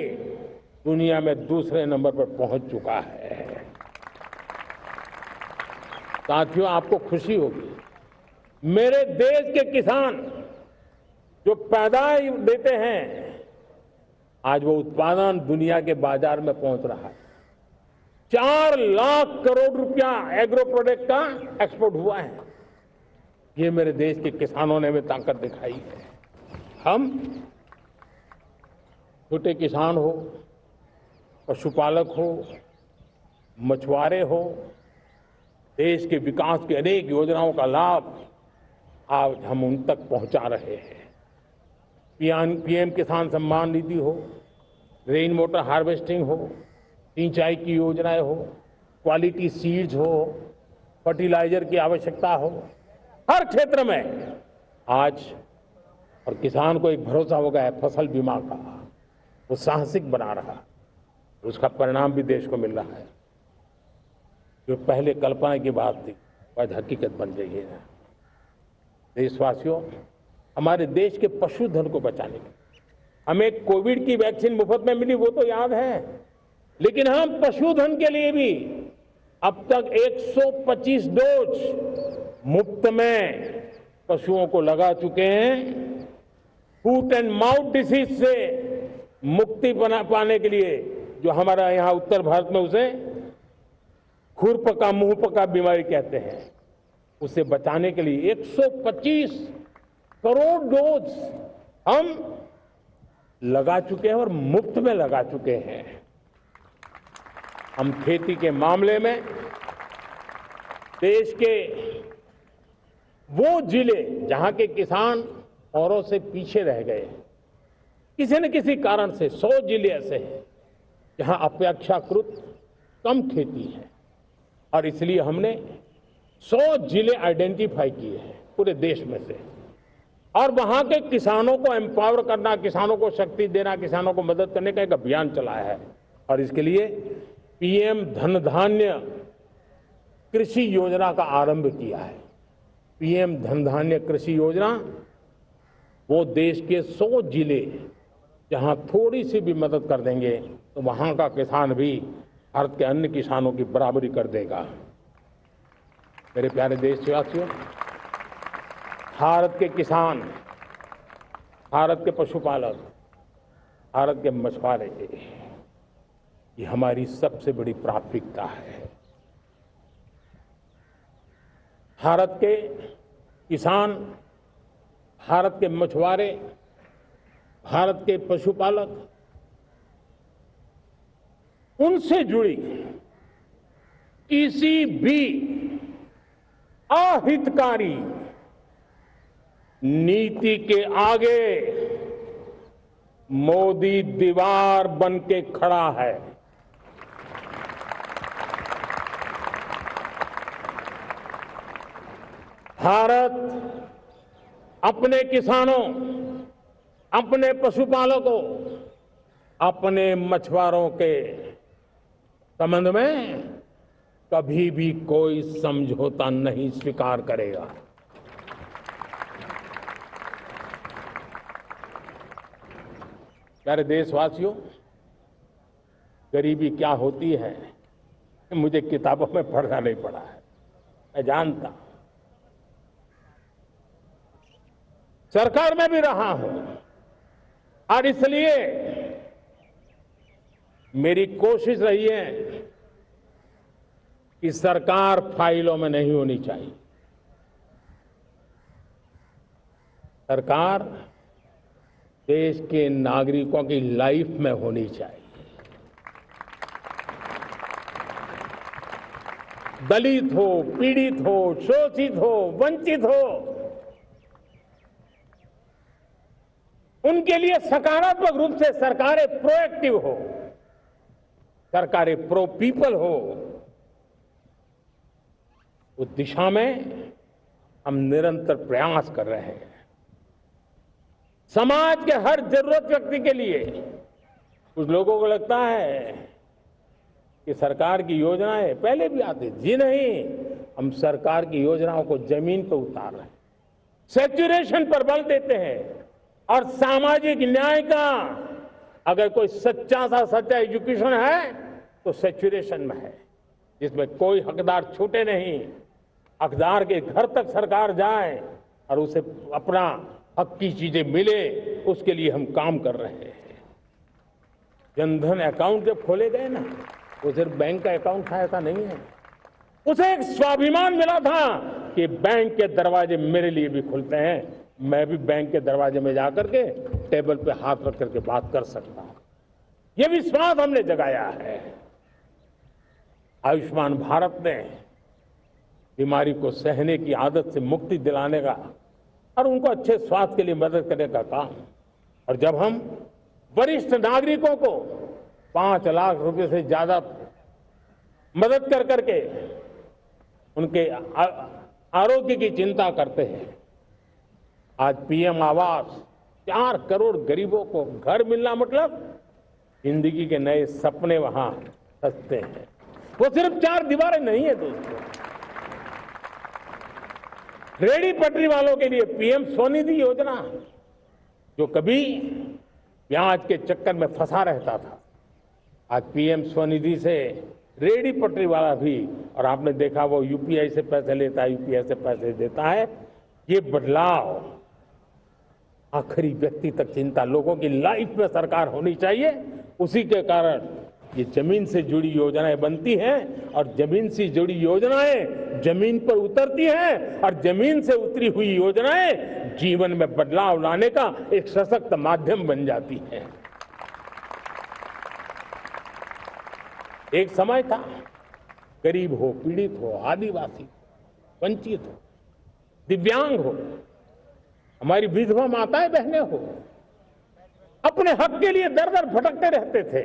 दुनिया में दूसरे नंबर पर पहुंच चुका है। साथियों, आपको खुशी होगी, मेरे देश के किसान जो पैदावार देते हैं, आज वो उत्पादन दुनिया के बाजार में पहुंच रहा है। 4 लाख करोड़ रुपया एग्रो प्रोडक्ट का एक्सपोर्ट हुआ है। ये मेरे देश के किसानों ने भी ताकत दिखाई है। हम छोटे किसान हो, पशुपालक हो, मछुआरे हो, देश के विकास की अनेक योजनाओं का लाभ आज हम उन तक पहुंचा रहे हैं। पीएम किसान सम्मान निधि हो, रेन वाटर हार्वेस्टिंग हो, सिंचाई की योजनाएं हो, क्वालिटी सीड्स हो, फर्टिलाइजर की आवश्यकता हो, हर क्षेत्र में आज और किसान को एक भरोसा हो गया है फसल बीमा का, वो साहसिक बना रहा, उसका परिणाम भी देश को मिल रहा है। जो पहले कल्पना की बात थी आज हकीकत बन गई है। देशवासियों, हमारे देश के पशुधन को बचाने के हमें कोविड की वैक्सीन मुफ्त में मिली, वो तो याद है, लेकिन हम पशुधन के लिए भी अब तक 125 डोज मुफ्त में पशुओं को लगा चुके हैं। फूट एंड माउथ डिसीज से मुक्ति पाने के लिए, जो हमारा यहाँ उत्तर भारत में उसे खुरपका मुंहपका बीमारी कहते हैं, उसे बचाने के लिए 125 करोड़ डोज हम लगा चुके हैं और मुफ्त में लगा चुके हैं। हम खेती के मामले में देश के वो जिले जहां के किसान औरों से पीछे रह गए, किसी न किसी कारण से 100 जिले ऐसे हैं जहां अपेक्षाकृत कम खेती है, और इसलिए हमने 100 जिले आइडेंटिफाई किए हैं पूरे देश में से, और वहां के किसानों को एम्पावर करना, किसानों को शक्ति देना, किसानों को मदद करने का एक अभियान चलाया है। और इसके लिए पीएम धन धान्य कृषि योजना का आरंभ किया है। पीएम धन धान्य कृषि योजना वो देश के 100 जिले जहां थोड़ी सी भी मदद कर देंगे तो वहां का किसान भी भारत के अन्य किसानों की बराबरी कर देगा। मेरे प्यारे देशवासियों, भारत के किसान, भारत के पशुपालक, भारत के मछुआरे, ये हमारी सबसे बड़ी प्राथमिकता है। भारत के किसान, भारत के मछुआरे, भारत के पशुपालक, उनसे जुड़ी किसी भी अहितकारी नीति के आगे मोदी दीवार बन के खड़ा है। भारत अपने किसानों, अपने पशुपालकों, अपने मछुआरों के संबंध में कभी भी कोई समझौता नहीं स्वीकार करेगा। प्यारे देशवासियों, गरीबी क्या होती है मुझे किताबों में पढ़ना नहीं पड़ा है, मैं जानता, सरकार में भी रहा हूं, और इसलिए मेरी कोशिश रही है कि सरकार फाइलों में नहीं होनी चाहिए। सरकार देश के नागरिकों की लाइफ में होनी चाहिए। दलित हो, पीड़ित हो, शोषित हो, वंचित हो, उनके लिए सकारात्मक रूप से सरकारें प्रोएक्टिव हो, सरकारें प्रो पीपल हो, उस दिशा में हम निरंतर प्रयास कर रहे हैं। समाज के हर जरूरत व्यक्ति के लिए, कुछ लोगों को लगता है कि सरकार की योजनाएं पहले भी आती, जी नहीं, हम सरकार की योजनाओं को जमीन पर उतार रहे हैं, सैचुरेशन पर बल देते हैं, और सामाजिक न्याय का अगर कोई सच्चा एजुकेशन है तो सैचुरेशन में है, जिसमें कोई हकदार छूटे नहीं, हकदार के घर तक सरकार जाए और उसे अपना हक की चीजें मिले, उसके लिए हम काम कर रहे हैं। जनधन अकाउंट जब खोले गए ना, वो सिर्फ बैंक का अकाउंट था ऐसा नहीं है, उसे एक स्वाभिमान मिला था कि बैंक के दरवाजे मेरे लिए भी खुलते हैं, मैं भी बैंक के दरवाजे में जाकर के टेबल पे हाथ रख करके बात कर सकता हूं। ये विश्वास हमने जगाया है। आयुष्मान भारत ने बीमारी को सहने की आदत से मुक्ति दिलाने का और उनको अच्छे स्वास्थ्य के लिए मदद करने का काम और जब हम वरिष्ठ नागरिकों को 5 लाख रुपए से ज्यादा मदद कर करके उनके आरोग्य की चिंता करते हैं, आज पीएम आवास 4 करोड़ गरीबों को घर मिलना मतलब जिंदगी के नए सपने वहां सजते हैं। वो सिर्फ 4 दीवारें नहीं है दोस्तों। रेहड़ी पटरी वालों के लिए पीएम स्वनिधि योजना, जो कभी ब्याज के चक्कर में फंसा रहता था, आज पीएम स्वनिधि से रेहड़ी पटरी वाला भी, और आपने देखा वो यूपीआई से पैसे लेता है, यूपीआई से पैसे देता है। ये बदलाव आखिरी व्यक्ति तक चिंता लोगों की लाइफ में सरकार होनी चाहिए। उसी के कारण ये जमीन से जुड़ी योजनाएं बनती हैं और जमीन से जुड़ी योजनाएं जमीन पर उतरती हैं और जमीन से उतरी हुई योजनाएं जीवन में बदलाव लाने का एक सशक्त माध्यम बन जाती हैं। एक समय था गरीब हो, पीड़ित हो, आदिवासी, वंचित हो, दिव्यांग हो, हमारी विधवा माताएं बहनें हो, अपने हक के लिए दर दर भटकते रहते थे।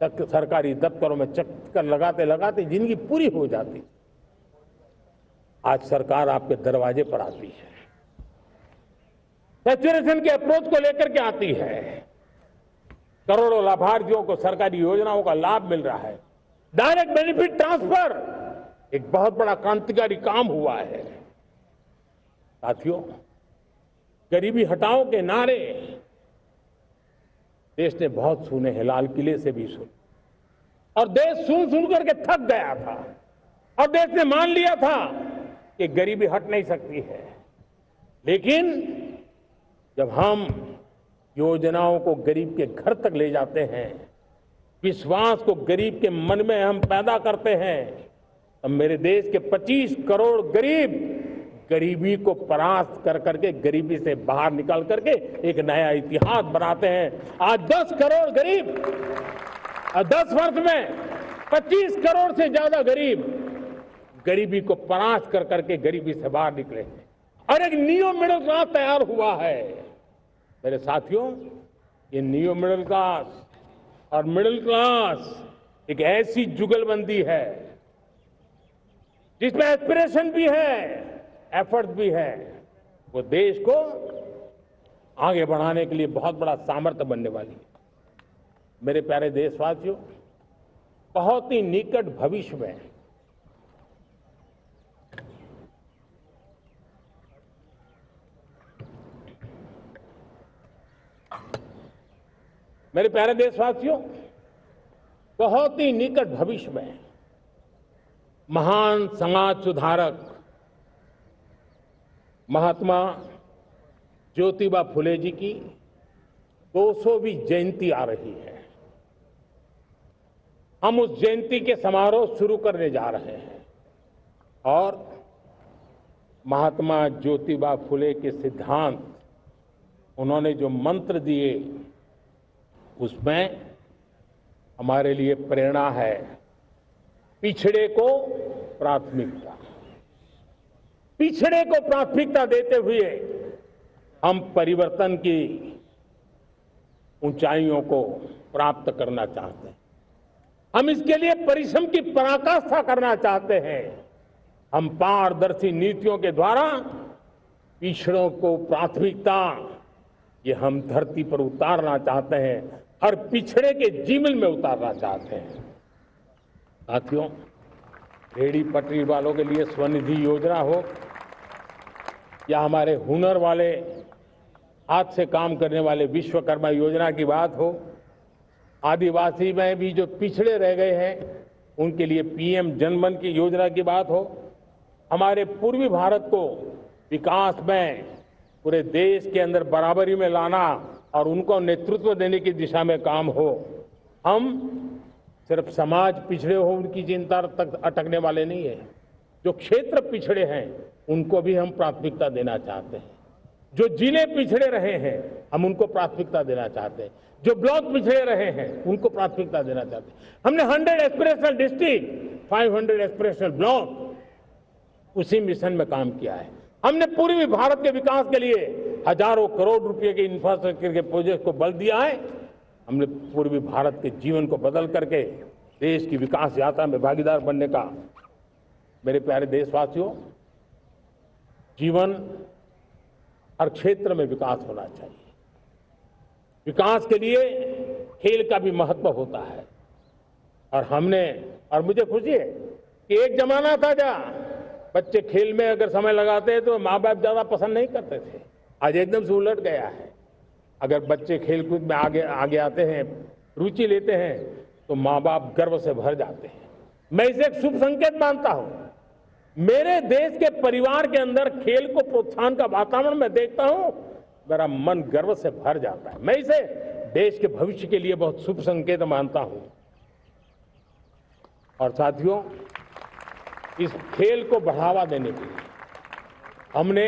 तक सरकारी दफ्तरों में चक्कर लगाते लगाते जिंदगी पूरी हो जाती। आज सरकार आपके दरवाजे पर आती है, सैचुरेशन के अप्रोच को लेकर के आती है। करोड़ों लाभार्थियों को सरकारी योजनाओं का लाभ मिल रहा है। डायरेक्ट बेनिफिट ट्रांसफर एक बहुत बड़ा क्रांतिकारी काम हुआ है। साथियों, गरीबी हटाओ के नारे देश ने बहुत सुने हैं, लाल किले से भी सुने, और देश सुन सुन करके थक गया था और देश ने मान लिया था कि गरीबी हट नहीं सकती है। लेकिन जब हम योजनाओं को गरीब के घर तक ले जाते हैं, विश्वास को गरीब के मन में हम पैदा करते हैं, अब मेरे देश के 25 करोड़ गरीब गरीबी को परास्त कर करके, गरीबी से बाहर निकल करके एक नया इतिहास बनाते हैं। आज 10 करोड़ गरीब और 10 वर्ष में 25 करोड़ से ज्यादा गरीब गरीबी को परास्त कर करके गरीबी से बाहर निकले हैं और एक नियो मिडिल क्लास तैयार हुआ है। मेरे साथियों, ये नियो मिडिल क्लास और मिडिल क्लास एक ऐसी जुगलबंदी है जिसमें एस्पिरेशन भी है, एफर्ट भी है। वो देश को आगे बढ़ाने के लिए बहुत बड़ा सामर्थ्य बनने वाली है। मेरे प्यारे देशवासियों, बहुत ही निकट भविष्य में मेरे प्यारे देशवासियों, बहुत ही निकट भविष्य में महान समाज सुधारक महात्मा ज्योतिबा फुले जी की 200वीं जयंती आ रही है। हम उस जयंती के समारोह शुरू करने जा रहे हैं और महात्मा ज्योतिबा फुले के सिद्धांत, उन्होंने जो मंत्र दिए, उसमें हमारे लिए प्रेरणा है। पिछड़े को प्राथमिकता, पिछड़े को प्राथमिकता देते हुए हम परिवर्तन की ऊंचाइयों को प्राप्त करना चाहते हैं। हम इसके लिए परिश्रम की पराकाष्ठा करना चाहते हैं। हम पारदर्शी नीतियों के द्वारा पिछड़ों को प्राथमिकता, ये हम धरती पर उतारना चाहते हैं, हर पिछड़े के जीवन में उतारना चाहते हैं। साथियों, रेहड़ी पटरी वालों के लिए स्वनिधि योजना हो या हमारे हुनर वाले, हाथ से काम करने वाले विश्वकर्मा योजना की बात हो, आदिवासी में भी जो पिछड़े रह गए हैं उनके लिए पीएम जनधन की योजना की बात हो, हमारे पूर्वी भारत को विकास में पूरे देश के अंदर बराबरी में लाना और उनको नेतृत्व देने की दिशा में काम हो। हम सिर्फ समाज पिछड़े हो उनकी चिंता तक अटकने वाले नहीं है। जो क्षेत्र पिछड़े हैं उनको भी हम प्राथमिकता देना चाहते हैं। जो जिले पिछड़े रहे हैं हम उनको प्राथमिकता देना चाहते हैं। जो ब्लॉक पिछड़े रहे हैं उनको प्राथमिकता देना चाहते हैं। हमने 100 एस्पिरेशनल डिस्ट्रिक्ट, 500 एस्पिरेशनल ब्लॉक, उसी मिशन में काम किया है। हमने पूर्वी भारत के विकास के लिए हजारों करोड़ रुपए के इंफ्रास्ट्रक्चर के प्रोजेक्ट को बल दिया है। हमने पूर्वी भारत के जीवन को बदल करके देश की विकास यात्रा में भागीदार बनने का, मेरे प्यारे देशवासियों, जीवन हर क्षेत्र में विकास होना चाहिए। विकास के लिए खेल का भी महत्व होता है। और मुझे खुशी है कि एक जमाना था जहाँ बच्चे खेल में अगर समय लगाते तो माँ बाप ज्यादा पसंद नहीं करते थे। आज एकदम से उलट गया है। अगर बच्चे खेलकूद में आगे आते हैं, रुचि लेते हैं, तो माँ बाप गर्व से भर जाते हैं। मैं इसे एक शुभ संकेत मानता हूं। मेरे देश के परिवार के अंदर खेल को प्रोत्साहन का वातावरण मैं देखता हूं, मेरा मन गर्व से भर जाता है। मैं इसे देश के भविष्य के लिए बहुत शुभ संकेत मानता हूं। और साथियों, इस खेल को बढ़ावा देने के लिए हमने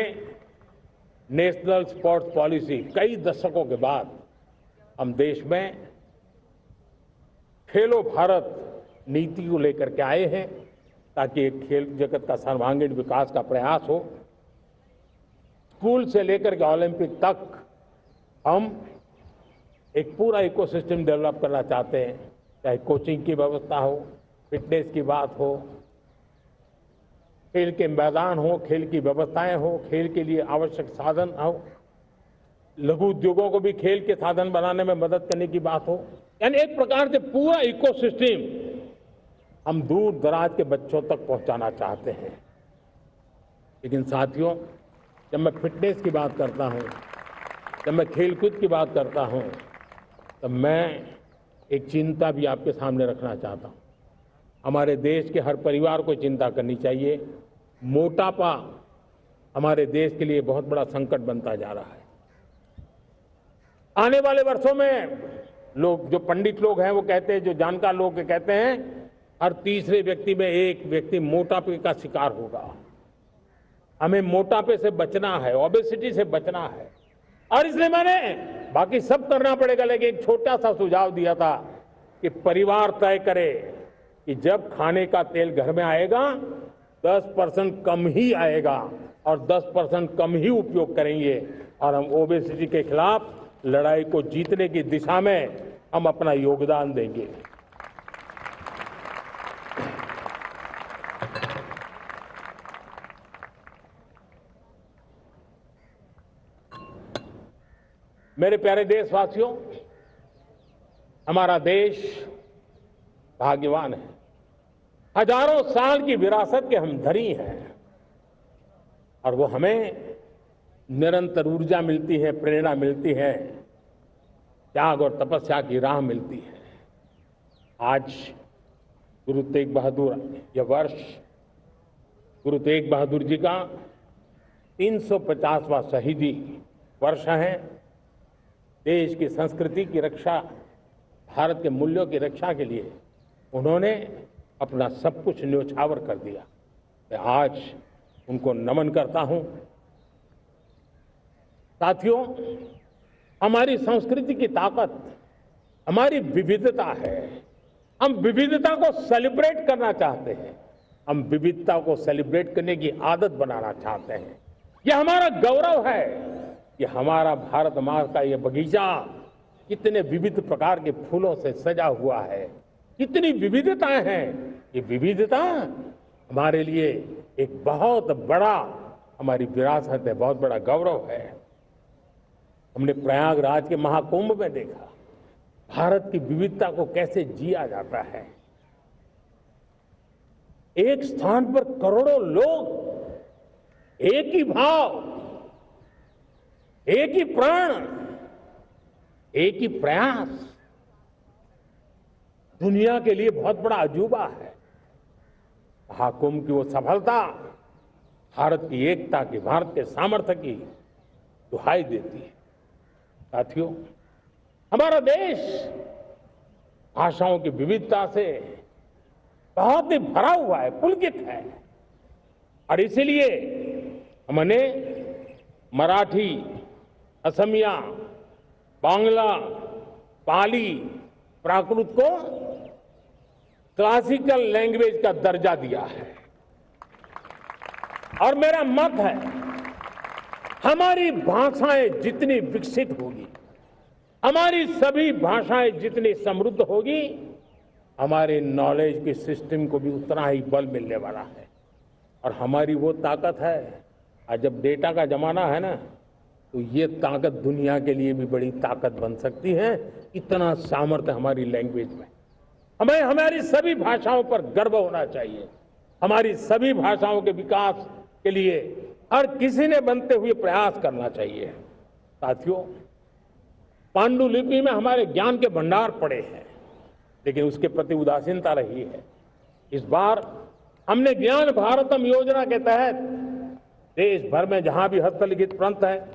नेशनल स्पोर्ट्स पॉलिसी, कई दशकों के बाद हम देश में खेलो भारत नीति को लेकर के आए हैं, ताकि एक खेल जगत का सर्वांगीण विकास का प्रयास हो। स्कूल से लेकर के ओलंपिक तक हम एक पूरा इकोसिस्टम डेवलप करना चाहते हैं, चाहे कोचिंग की व्यवस्था हो, फिटनेस की बात हो, खेल के मैदान हो, खेल की व्यवस्थाएं हो, खेल के लिए आवश्यक साधन हो, लघु उद्योगों को भी खेल के साधन बनाने में मदद करने की बात हो। यानी एक प्रकार से पूरा इकोसिस्टम हम दूर दराज के बच्चों तक पहुंचाना चाहते हैं। लेकिन साथियों, जब मैं फिटनेस की बात करता हूं, जब मैं खेलकूद की बात करता हूं, तब मैं एक चिंता भी आपके सामने रखना चाहता हूं। हमारे देश के हर परिवार को चिंता करनी चाहिए। मोटापा हमारे देश के लिए बहुत बड़ा संकट बनता जा रहा है। आने वाले वर्षों में लोग, जो पंडित लोग हैं वो कहते हैं, जो जानकार लोग कहते हैं, हर तीसरे व्यक्ति में एक व्यक्ति मोटापे का शिकार होगा। हमें मोटापे से बचना है, ओबेसिटी से बचना है। और इसलिए मैंने बाकी सब करना पड़ेगा, लेकिन एक छोटा सा सुझाव दिया था कि परिवार तय करे कि जब खाने का तेल घर में आएगा 10% कम ही आएगा और 10% कम ही उपयोग करेंगे, और हम ओबेसिटी के खिलाफ लड़ाई को जीतने की दिशा में हम अपना योगदान देंगे। मेरे प्यारे देशवासियों, हमारा देश भाग्यवान है। हजारों साल की विरासत के हम धनी हैं, और वो हमें निरंतर ऊर्जा मिलती है, प्रेरणा मिलती है, त्याग और तपस्या की राह मिलती है। आज गुरु तेग बहादुर, यह वर्ष गुरु तेग बहादुर जी का 350वां शहीदी वर्ष है। देश की संस्कृति की रक्षा, भारत के मूल्यों की रक्षा के लिए उन्होंने अपना सब कुछ न्योछावर कर दिया। मैं आज उनको नमन करता हूं। साथियों, हमारी संस्कृति की ताकत हमारी विविधता है। हम विविधता को सेलिब्रेट करना चाहते हैं। हम विविधता को सेलिब्रेट करने की आदत बनाना चाहते हैं। यह हमारा गौरव है। ये हमारा भारत माँ का ये बगीचा कितने विविध प्रकार के फूलों से सजा हुआ है, कितनी विविधताएं हैं। ये विविधता हमारे लिए एक बहुत बड़ा, हमारी विरासत है, बहुत बड़ा गौरव है। हमने प्रयागराज के महाकुंभ में देखा भारत की विविधता को कैसे जिया जाता है। एक स्थान पर करोड़ों लोग, एक ही भाव, एक ही प्राण, एक ही प्रयास, दुनिया के लिए बहुत बड़ा अजूबा है। महाकुंभ की वो सफलता भारत की एकता की, भारत के सामर्थ्य की दुहाई देती है। साथियों, हमारा देश भाषाओं की विविधता से बहुत ही भरा हुआ है, पुलकित है। और इसीलिए हमने मराठी, असमिया, बांग्ला, पाली, प्राकृत को क्लासिकल लैंग्वेज का दर्जा दिया है। और मेरा मत है हमारी भाषाएं जितनी विकसित होगी, हमारी सभी भाषाएं जितनी समृद्ध होगी, हमारे नॉलेज के सिस्टम को भी उतना ही बल मिलने वाला है। और हमारी वो ताकत है, आज जब डेटा का जमाना है ना, तो ये ताकत दुनिया के लिए भी बड़ी ताकत बन सकती है। इतना सामर्थ्य हमारी लैंग्वेज में। हमें हमारी सभी भाषाओं पर गर्व होना चाहिए। हमारी सभी भाषाओं के विकास के लिए हर किसी ने बनते हुए प्रयास करना चाहिए। साथियों, पांडुलिपि में हमारे ज्ञान के भंडार पड़े हैं, लेकिन उसके प्रति उदासीनता रही है। इस बार हमने ज्ञान भारतम योजना के तहत देश भर में जहां भी हस्तलिखित ग्रंथ है,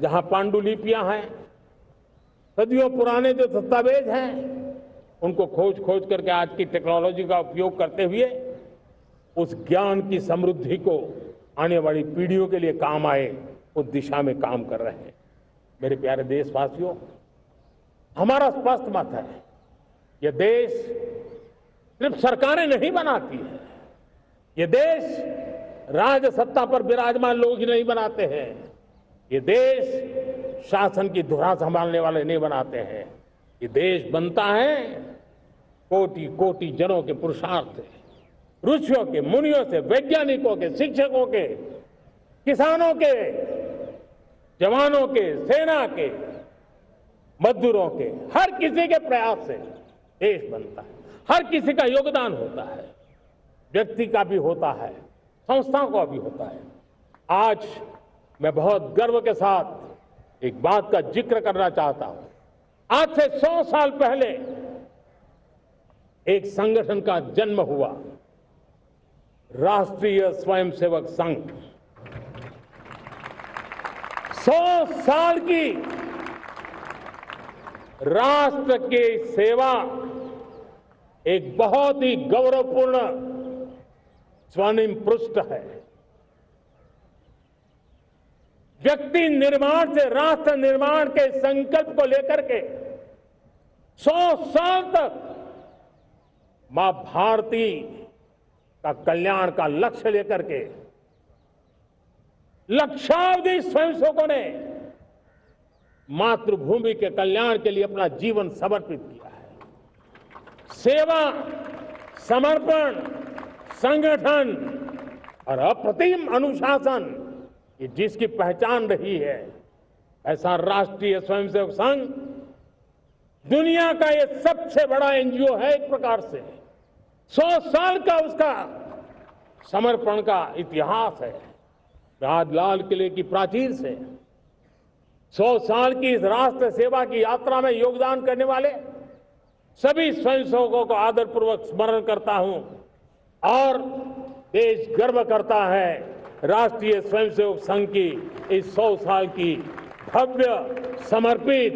जहां पांडुलिपियां हैं, सदियों पुराने जो दस्तावेज हैं, उनको खोज खोज करके आज की टेक्नोलॉजी का उपयोग करते हुए उस ज्ञान की समृद्धि को आने वाली पीढ़ियों के लिए काम आए, उस दिशा में काम कर रहे हैं। मेरे प्यारे देशवासियों, हमारा स्पष्ट मत है, यह देश सिर्फ सरकारें नहीं बनाती है, ये देश राज सत्ता पर विराजमान लोग ही नहीं बनाते हैं, ये देश शासन की धुरा संभालने वाले नहीं बनाते हैं। ये देश बनता है कोटि कोटि जनों के पुरुषार्थ से, ऋषियों के, मुनियों से, वैज्ञानिकों के, शिक्षकों के, किसानों के, जवानों के, सेना के, मजदूरों के, हर किसी के प्रयास से देश बनता है। हर किसी का योगदान होता है, व्यक्ति का भी होता है, संस्थाओं का भी होता है। आज मैं बहुत गर्व के साथ एक बात का जिक्र करना चाहता हूं। आज से 100 साल पहले एक संगठन का जन्म हुआ, राष्ट्रीय स्वयंसेवक संघ। 100 साल की राष्ट्र की सेवा एक बहुत ही गौरवपूर्ण स्वर्णिम पृष्ठ है। व्यक्ति निर्माण से राष्ट्र निर्माण के संकल्प को लेकर के 100 साल तक मां भारती का कल्याण का लक्ष्य लेकर के लक्षावधि स्वयंसेवकों ने मातृभूमि के कल्याण के लिए अपना जीवन समर्पित किया है। सेवा, समर्पण, संगठन और अप्रतिम अनुशासन, ये जिसकी पहचान रही है, ऐसा राष्ट्रीय स्वयंसेवक संघ दुनिया का ये सबसे बड़ा एनजीओ है। एक प्रकार से 100 साल का उसका समर्पण का इतिहास है। आज लाल किले की प्राचीर से 100 साल की इस राष्ट्र सेवा की यात्रा में योगदान करने वाले सभी स्वयंसेवकों को आदरपूर्वक स्मरण करता हूं और देश गर्व करता है राष्ट्रीय स्वयंसेवक संघ की इस 100 साल की भव्य समर्पित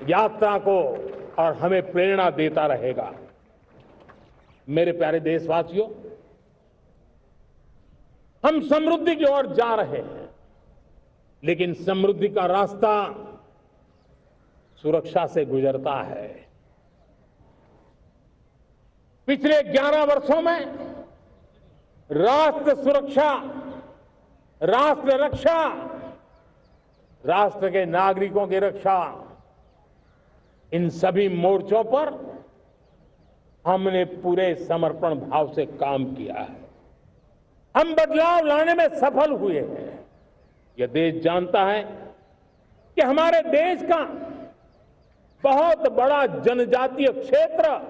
यात्रा को, और हमें प्रेरणा देता रहेगा। मेरे प्यारे देशवासियों, हम समृद्धि की ओर जा रहे हैं, लेकिन समृद्धि का रास्ता सुरक्षा से गुजरता है। पिछले 11 वर्षों में राष्ट्र सुरक्षा, राष्ट्र रक्षा, राष्ट्र के नागरिकों की रक्षा, इन सभी मोर्चों पर हमने पूरे समर्पण भाव से काम किया है। हम बदलाव लाने में सफल हुए हैं। यह देश जानता है कि हमारे देश का बहुत बड़ा जनजातीय क्षेत्र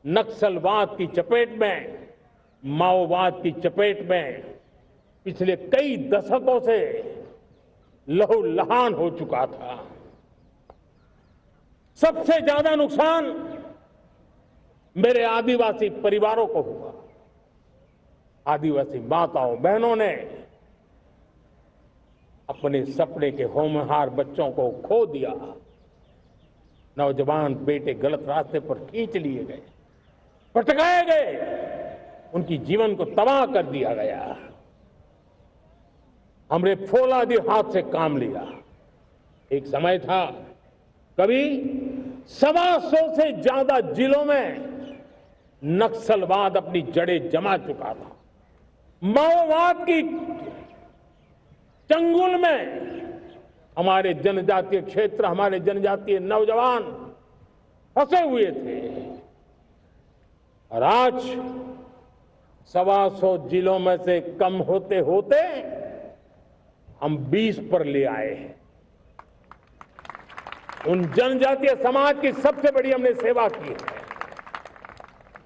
नक्सलवाद की चपेट में, माओवाद की चपेट में पिछले कई दशकों से लहूलुहान हो चुका था। सबसे ज्यादा नुकसान मेरे आदिवासी परिवारों को हुआ। आदिवासी माताओं बहनों ने अपने सपने के होनहार बच्चों को खो दिया। नौजवान बेटे गलत रास्ते पर खींच लिए गए, भटकाए गए, उनकी जीवन को तबाह कर दिया गया। हमने फौलादी हाथ से काम लिया। एक समय था कभी 125 से ज्यादा जिलों में नक्सलवाद अपनी जड़ें जमा चुका था। माओवाद की चंगुल में हमारे जनजातीय क्षेत्र, हमारे जनजातीय नौजवान फंसे हुए थे और आज 125 जिलों में से कम होते होते हम 20 पर ले आए हैं। उन जनजातीय समाज की सबसे बड़ी हमने सेवा की है।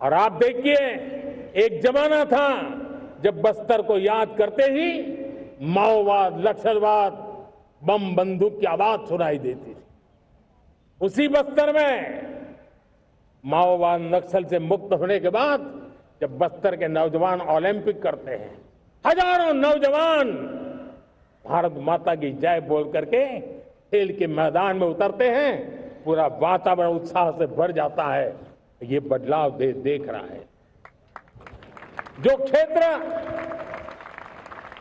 और आप देखिए, एक जमाना था जब बस्तर को याद करते ही माओवाद, नक्सलवाद, बम बंदूक की आवाज सुनाई देती थी। उसी बस्तर में माओवाद नक्सल से मुक्त होने के बाद जब बस्तर के नौजवान ओलंपिक करते हैं, हजारों नौजवान भारत माता की जय बोल करके खेल के मैदान में उतरते हैं, पूरा वातावरण उत्साह से भर जाता है। ये बदलाव देख रहा है। जो क्षेत्र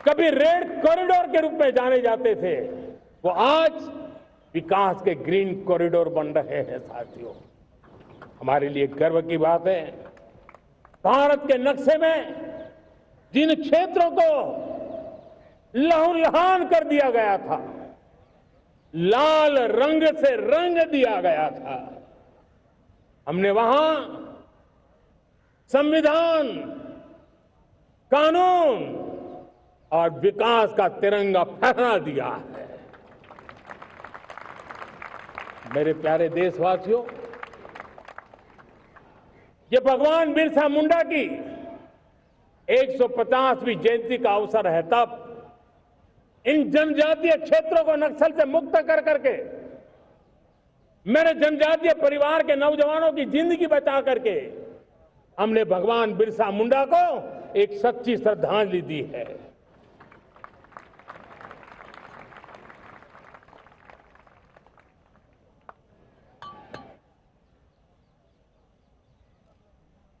कभी रेड कॉरिडोर के रूप में जाने जाते थे, वो आज विकास के ग्रीन कॉरिडोर बन रहे हैं। साथियों, हमारे लिए गर्व की बात है, भारत के नक्शे में जिन क्षेत्रों को लहूलुहान कर दिया गया था, लाल रंग से रंग दिया गया था, हमने वहां संविधान, कानून और विकास का तिरंगा फहरा दिया है। मेरे प्यारे देशवासियों, ये भगवान बिरसा मुंडा की 150वीं जयंती का अवसर है। तब इन जनजातीय क्षेत्रों को नक्सल से मुक्त कर करके, मेरे जनजातीय परिवार के नौजवानों की जिंदगी बचा करके हमने भगवान बिरसा मुंडा को एक सच्ची श्रद्धांजलि दी है।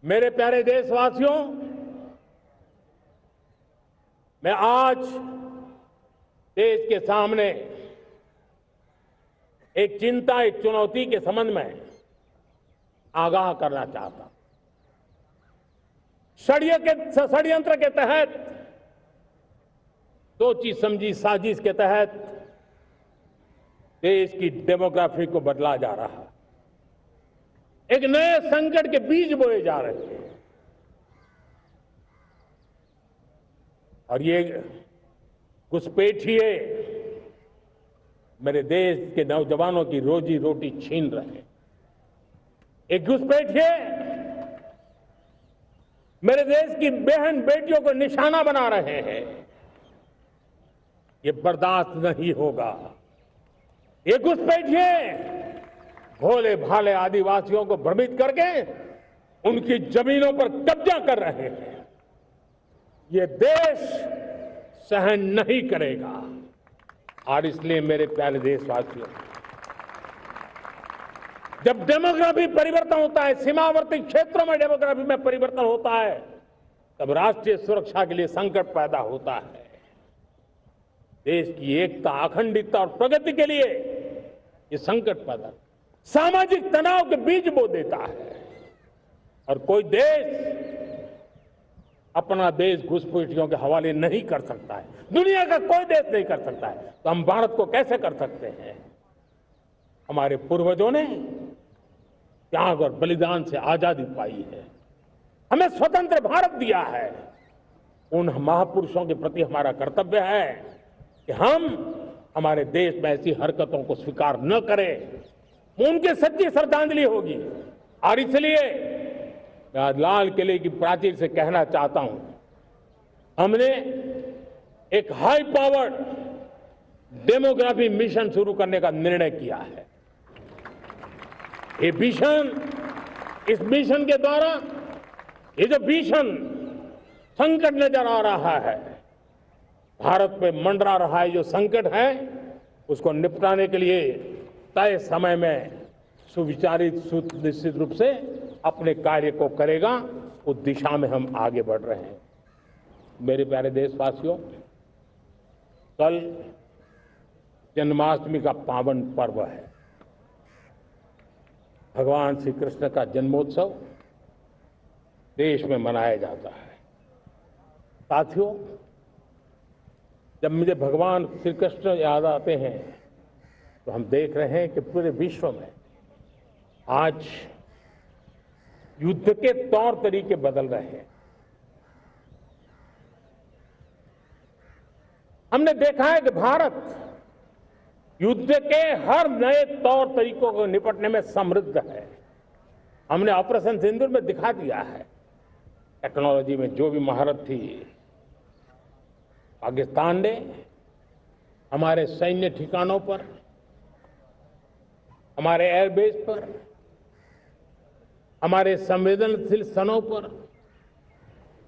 मेरे प्यारे देशवासियों, मैं आज देश के सामने एक चिंता, एक चुनौती के संबंध में आगाह करना चाहता हूं। षड्यंत्र के तहत, सोची समझी साजिश के तहत देश की डेमोग्राफी को बदला जा रहा है। एक नए संकट के बीज बोए जा रहे हैं और ये घुसपैठिए मेरे देश के नौजवानों की रोजी रोटी छीन रहे हैं। एक घुसपैठिए मेरे देश की बहन बेटियों को निशाना बना रहे हैं। ये बर्दाश्त नहीं होगा। ये घुसपैठिए भोले भाले आदिवासियों को भ्रमित करके उनकी जमीनों पर कब्जा कर रहे हैं। ये देश सहन नहीं करेगा। और इसलिए मेरे प्यारे देशवासियों, जब डेमोग्राफी परिवर्तन होता है, सीमावर्ती क्षेत्रों में डेमोग्राफी में परिवर्तन होता है, तब राष्ट्रीय सुरक्षा के लिए संकट पैदा होता है। देश की एकता, अखंडता और प्रगति के लिए ये संकट पैदा, सामाजिक तनाव के बीज बो देता है। और कोई देश अपना देश घुसपैठियों के हवाले नहीं कर सकता है। दुनिया का कोई देश नहीं कर सकता है, तो हम भारत को कैसे कर सकते हैं? हमारे पूर्वजों ने त्याग और बलिदान से आजादी पाई है, हमें स्वतंत्र भारत दिया है। उन महापुरुषों के प्रति हमारा कर्तव्य है कि हम हमारे देश में ऐसी हरकतों को स्वीकार न करें। उनकी सच्ची श्रद्धांजलि होगी। और इसलिए मैं आज लाल किले की प्राचीर से कहना चाहता हूं, हमने एक हाई पावर्ड डेमोग्राफी मिशन शुरू करने का निर्णय किया है। ये मिशन, इस मिशन के द्वारा ये जो भीषण संकट नजर आ रहा है, भारत पे मंडरा रहा है जो संकट है, उसको निपटाने के लिए तय समय में सुविचारित, सुनिश्चित रूप से अपने कार्य को करेगा। उस दिशा में हम आगे बढ़ रहे हैं। मेरे प्यारे देशवासियों, कल जन्माष्टमी का पावन पर्व है। भगवान श्री कृष्ण का जन्मोत्सव देश में मनाया जाता है। साथियों, जब मुझे भगवान श्री कृष्ण याद आते हैं तो हम देख रहे हैं कि पूरे विश्व में आज युद्ध के तौर तरीके बदल रहे हैं। हमने देखा है कि भारत युद्ध के हर नए तौर तरीकों को निपटने में समृद्ध है। हमने ऑपरेशन सिंदूर में दिखा दिया है टेक्नोलॉजी में जो भी महारत थी। पाकिस्तान ने हमारे सैन्य ठिकानों पर, हमारे एयरबेस पर, हमारे संवेदनशील स्थलों पर,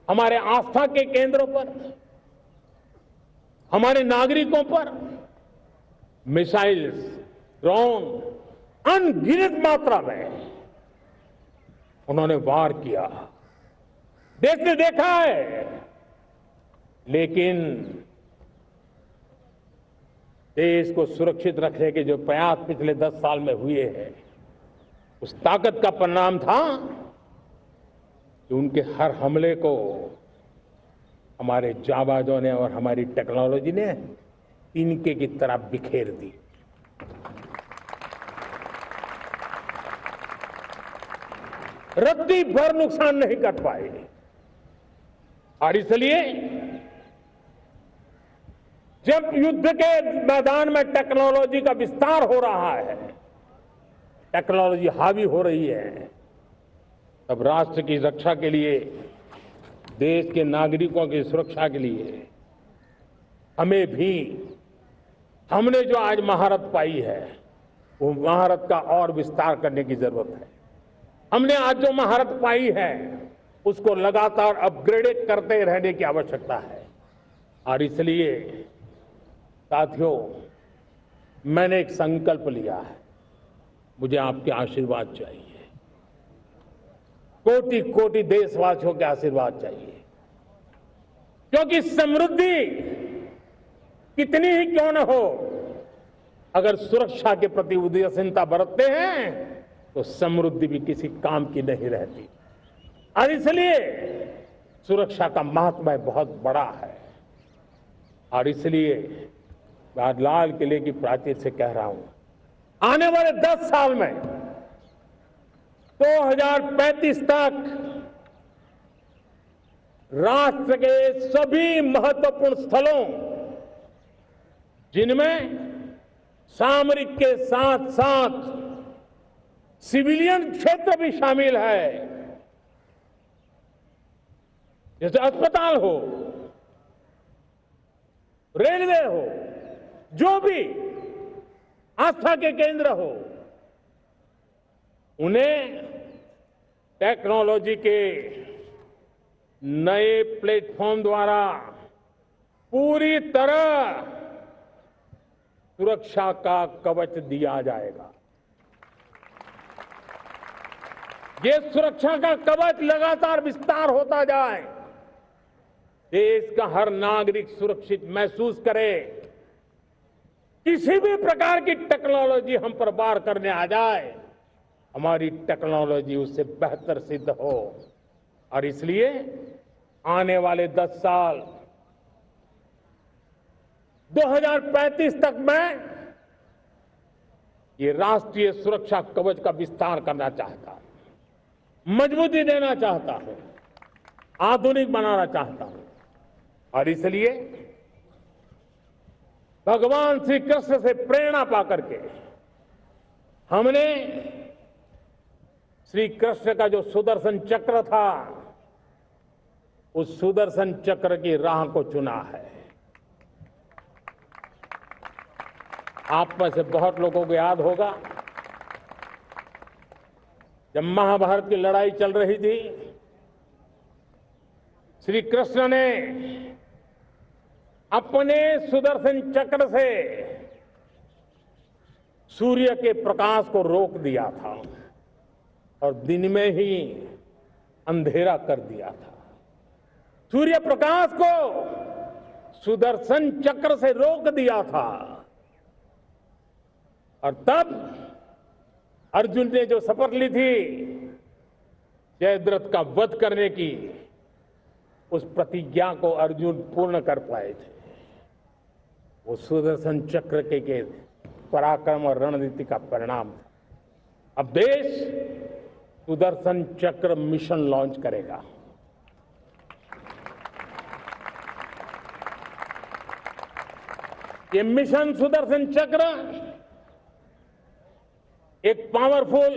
हमारे आस्था के केंद्रों पर, हमारे नागरिकों पर मिसाइल्स, ड्रोन अनगिनत मात्रा में उन्होंने वार किया। देश ने देखा है, लेकिन देश को सुरक्षित रखने के जो प्रयास पिछले 10 साल में हुए हैं, उस ताकत का परिणाम था कि उनके हर हमले को हमारे जाबाजों ने और हमारी टेक्नोलॉजी ने तिनके की तरह बिखेर दी। रत्ती भर नुकसान नहीं कर पाए। और इसलिए जब युद्ध के मैदान में टेक्नोलॉजी का विस्तार हो रहा है, टेक्नोलॉजी हावी हो रही है, तब राष्ट्र की रक्षा के लिए, देश के नागरिकों की सुरक्षा के लिए हमें भी, हमने जो आज महारत पाई है वो महारत का और विस्तार करने की जरूरत है। हमने आज जो महारत पाई है उसको लगातार अपग्रेड करते रहने की आवश्यकता है। और इसलिए साथियों, मैंने एक संकल्प लिया है, मुझे आपके आशीर्वाद चाहिए, कोटि कोटि देशवासियों के आशीर्वाद चाहिए। क्योंकि समृद्धि कितनी ही क्यों न हो, अगर सुरक्षा के प्रति उदासीनता बरतते हैं तो समृद्धि भी किसी काम की नहीं रहती। और इसलिए सुरक्षा का महत्व बहुत बड़ा है। और इसलिए मैं आज लाल किले की प्राचीर से कह रहा हूं, आने वाले 10 साल में 2035 तक राष्ट्र के सभी महत्वपूर्ण स्थलों, जिनमें सामरिक के साथ साथ सिविलियन क्षेत्र भी शामिल है, जैसे अस्पताल हो, रेलवे हो, जो भी आस्था के केंद्र हो, उन्हें टेक्नोलॉजी के नए प्लेटफॉर्म द्वारा पूरी तरह सुरक्षा का कवच दिया जाएगा। ये सुरक्षा का कवच लगातार विस्तार होता जाए, देश का हर नागरिक सुरक्षित महसूस करे। किसी भी प्रकार की टेक्नोलॉजी हम पर वार करने आ जाए, हमारी टेक्नोलॉजी उससे बेहतर सिद्ध हो। और इसलिए आने वाले 10 साल 2035 तक मैं ये राष्ट्रीय सुरक्षा कवच का विस्तार करना चाहता हूं, मजबूती देना चाहता हूं, आधुनिक बनाना चाहता हूं। और इसलिए भगवान श्री कृष्ण से प्रेरणा पाकर के हमने श्री कृष्ण का जो सुदर्शन चक्र था, उस सुदर्शन चक्र की राह को चुना है। आप में से बहुत लोगों को याद होगा, जब महाभारत की लड़ाई चल रही थी, श्री कृष्ण ने अपने सुदर्शन चक्र से सूर्य के प्रकाश को रोक दिया था और दिन में ही अंधेरा कर दिया था। सूर्य प्रकाश को सुदर्शन चक्र से रोक दिया था। और तब अर्जुन ने जो शपथ ली थी जयद्रथ का वध करने की, उस प्रतिज्ञा को अर्जुन पूर्ण कर पाए थे। वो सुदर्शन चक्र के पराक्रम और रणनीति का परिणाम था। अब देश सुदर्शन चक्र मिशन लॉन्च करेगा। ये मिशन सुदर्शन चक्र एक पावरफुल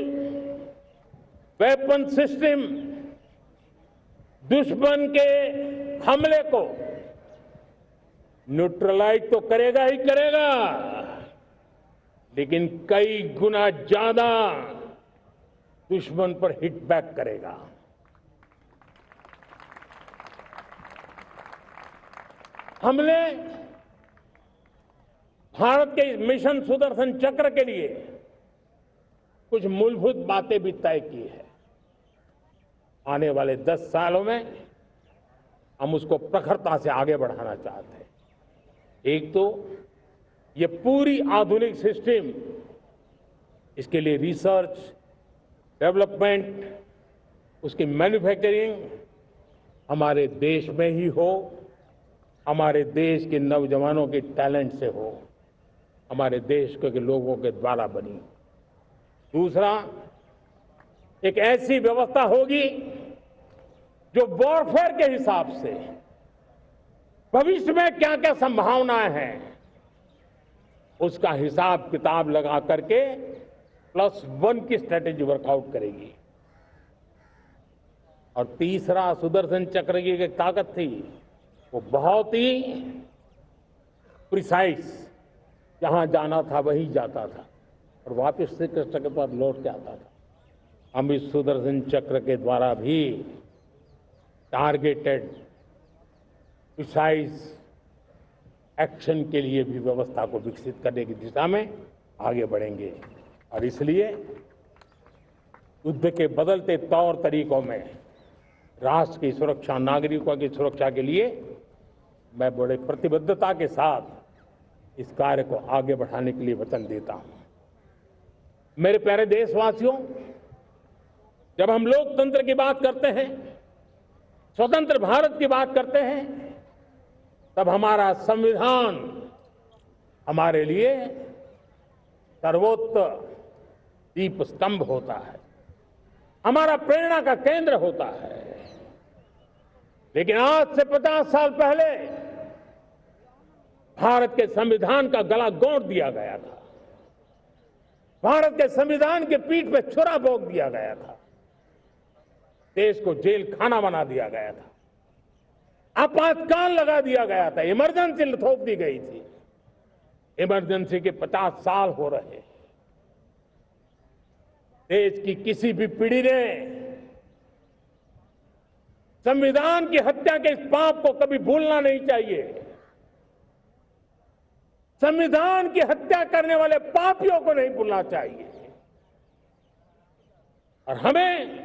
वेपन सिस्टम दुश्मन के हमले को न्यूट्रलाइज तो करेगा ही करेगा, लेकिन कई गुना ज्यादा दुश्मन पर हिट बैक करेगा। हमने भारत के इस मिशन सुदर्शन चक्र के लिए कुछ मूलभूत बातें भी तय की है। आने वाले 10 सालों में हम उसको प्रखरता से आगे बढ़ाना चाहते हैं। एक तो ये पूरी आधुनिक सिस्टम, इसके लिए रिसर्च, डेवलपमेंट, उसकी मैन्युफैक्चरिंग हमारे देश में ही हो, हमारे देश के नौजवानों के टैलेंट से हो, हमारे देश के लोगों के द्वारा बनी। दूसरा, एक ऐसी व्यवस्था होगी जो वॉरफेयर के हिसाब से भविष्य में क्या क्या संभावनाएं हैं उसका हिसाब किताब लगा करके +1 की स्ट्रेटेजी वर्कआउट करेगी। और तीसरा, सुदर्शन चक्र की एक ताकत थी, वो बहुत ही प्रिसाइज, जहां जाना था वहीं जाता था और वापस श्री कृष्ण के पास लौट के आता था। हम इस सुदर्शन चक्र के द्वारा भी टारगेटेड प्रिसाइज एक्शन के लिए भी व्यवस्था को विकसित करने की दिशा में आगे बढ़ेंगे। और इसलिए युद्ध के बदलते तौर तरीकों में राष्ट्र की सुरक्षा, नागरिकों की सुरक्षा के लिए मैं बड़े प्रतिबद्धता के साथ इस कार्य को आगे बढ़ाने के लिए वचन देता हूं। मेरे प्यारे देशवासियों, जब हम लोकतंत्र की बात करते हैं, स्वतंत्र भारत की बात करते हैं, तब हमारा संविधान हमारे लिए सर्वोच्च दीप स्तंभ होता है, हमारा प्रेरणा का केंद्र होता है। लेकिन आज से 50 साल पहले भारत के संविधान का गला घोंट दिया गया था, भारत के संविधान के पीठ पे छुरा भोंक दिया गया था, देश को जेल खाना बना दिया गया था, आपातकाल लगा दिया गया था, इमरजेंसी थोप दी गई थी। इमरजेंसी के 50 साल हो रहे हैं। देश की किसी भी पीढ़ी ने संविधान की हत्या के इस पाप को कभी भूलना नहीं चाहिए। संविधान की हत्या करने वाले पापियों को नहीं भूलना चाहिए। और हमें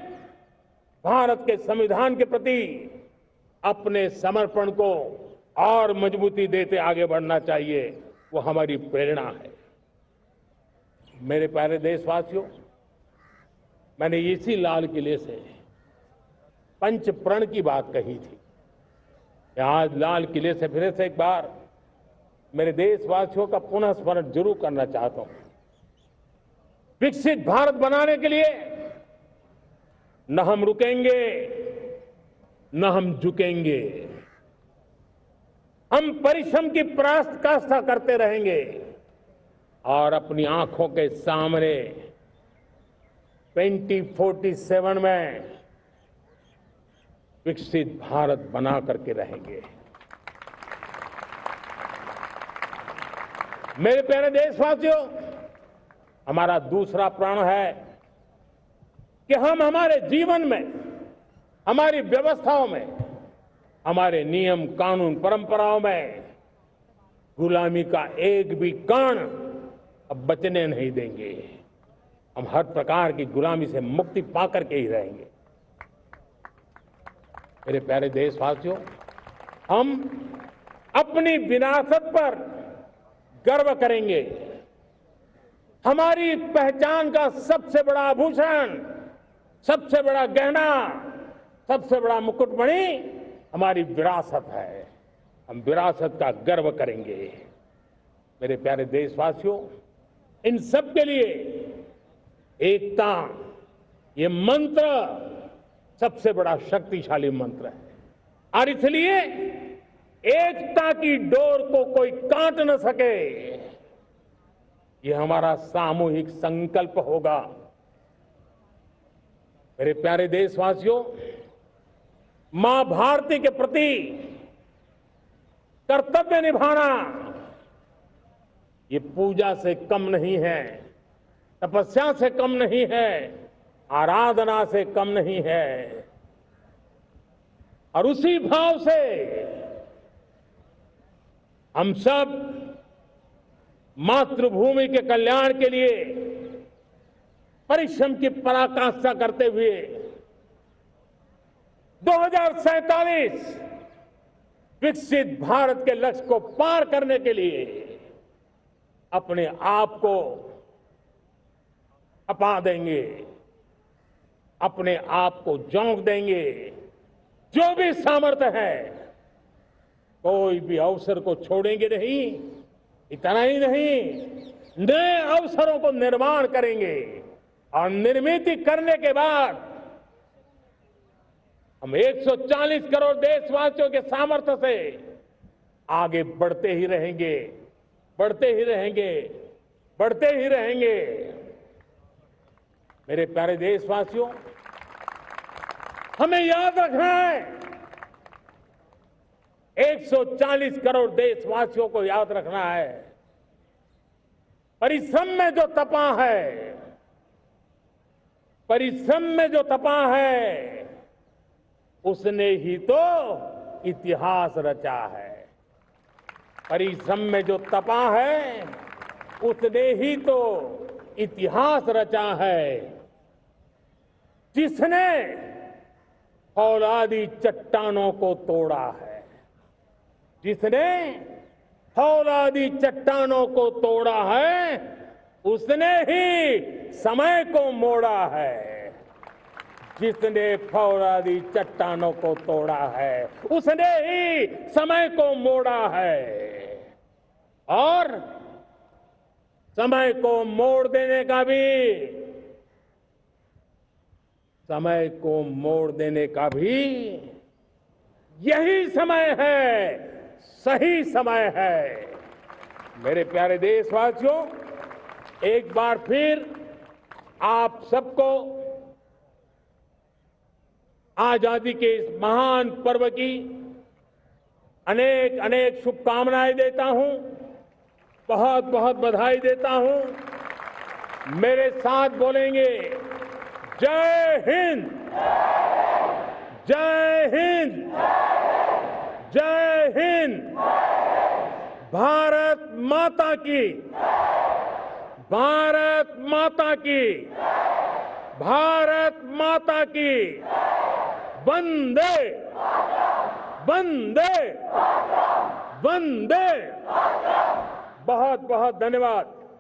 भारत के संविधान के प्रति अपने समर्पण को और मजबूती देते आगे बढ़ना चाहिए। वो हमारी प्रेरणा है। मेरे प्यारे देशवासियों, मैंने इसी लाल किले से पंच प्रण की बात कही थी। आज लाल किले से फिर से एक बार मेरे देशवासियों का पुनः स्मरण जरूर करना चाहता हूं। विकसित भारत बनाने के लिए न हम रुकेंगे, न हम झुकेंगे। हम परिश्रम की पराकाष्ठा करते रहेंगे और अपनी आंखों के सामने 2047 में विकसित भारत बना करके रहेंगे। मेरे प्यारे देशवासियों, हमारा दूसरा प्रण है कि हम हमारे जीवन में, हमारी व्यवस्थाओं में, हमारे नियम कानून परंपराओं में गुलामी का एक भी कण अब बचने नहीं देंगे। हम हर प्रकार की गुलामी से मुक्ति पाकर के ही रहेंगे। मेरे प्यारे देशवासियों, हम अपनी विरासत पर गर्व करेंगे। हमारी पहचान का सबसे बड़ा आभूषण, सबसे बड़ा गहना, सबसे बड़ा मुकुटमणि हमारी विरासत है। हम विरासत का गर्व करेंगे। मेरे प्यारे देशवासियों, इन सब के लिए एकता, ये मंत्र सबसे बड़ा शक्तिशाली मंत्र है। और इसलिए एकता की डोर को कोई काट न सके, ये हमारा सामूहिक संकल्प होगा। मेरे प्यारे देशवासियों, मां भारती के प्रति कर्तव्य निभाना ये पूजा से कम नहीं है, तपस्या से कम नहीं है, आराधना से कम नहीं है। और उसी भाव से हम सब मातृभूमि के कल्याण के लिए परिश्रम की पराकाष्ठा करते हुए 2047 विकसित भारत के लक्ष्य को पार करने के लिए अपने आप को खपा देंगे, अपने आप को झोंक देंगे। जो भी सामर्थ्य है, कोई भी अवसर को छोड़ेंगे नहीं। इतना ही नहीं, नए अवसरों को निर्माण करेंगे और निर्मित करने के बाद हम 140 करोड़ देशवासियों के सामर्थ्य से आगे बढ़ते ही रहेंगे, बढ़ते ही रहेंगे, बढ़ते ही रहेंगे। मेरे प्यारे देशवासियों, हमें याद रखना है, 140 करोड़ देशवासियों को याद रखना है, परिश्रम में जो तपा है, परिश्रम में जो तपा है, उसने ही तो इतिहास रचा है। परिश्रम में जो तपा है, उसने ही तो इतिहास रचा है। जिसने फौलादी चट्टानों को तोड़ा है, जिसने फौलादी चट्टानों को तोड़ा है, उसने ही समय को मोड़ा है। जिसने फौलादी चट्टानों को तोड़ा है, उसने ही समय को मोड़ा है। और समय को मोड़ देने का भी, समय को मोड़ देने का भी यही समय है, सही समय है। मेरे प्यारे देशवासियों, एक बार फिर आप सबको आजादी के इस महान पर्व की अनेक अनेक शुभकामनाएं देता हूं, बहुत बहुत बधाई देता हूं। मेरे साथ बोलेंगे, जय हिंद, जय हिंद, जय हिंद। भारत माता की, भारत माता की, भारत माता की। वंदे, वंदे, वंदे। बहुत बहुत धन्यवाद।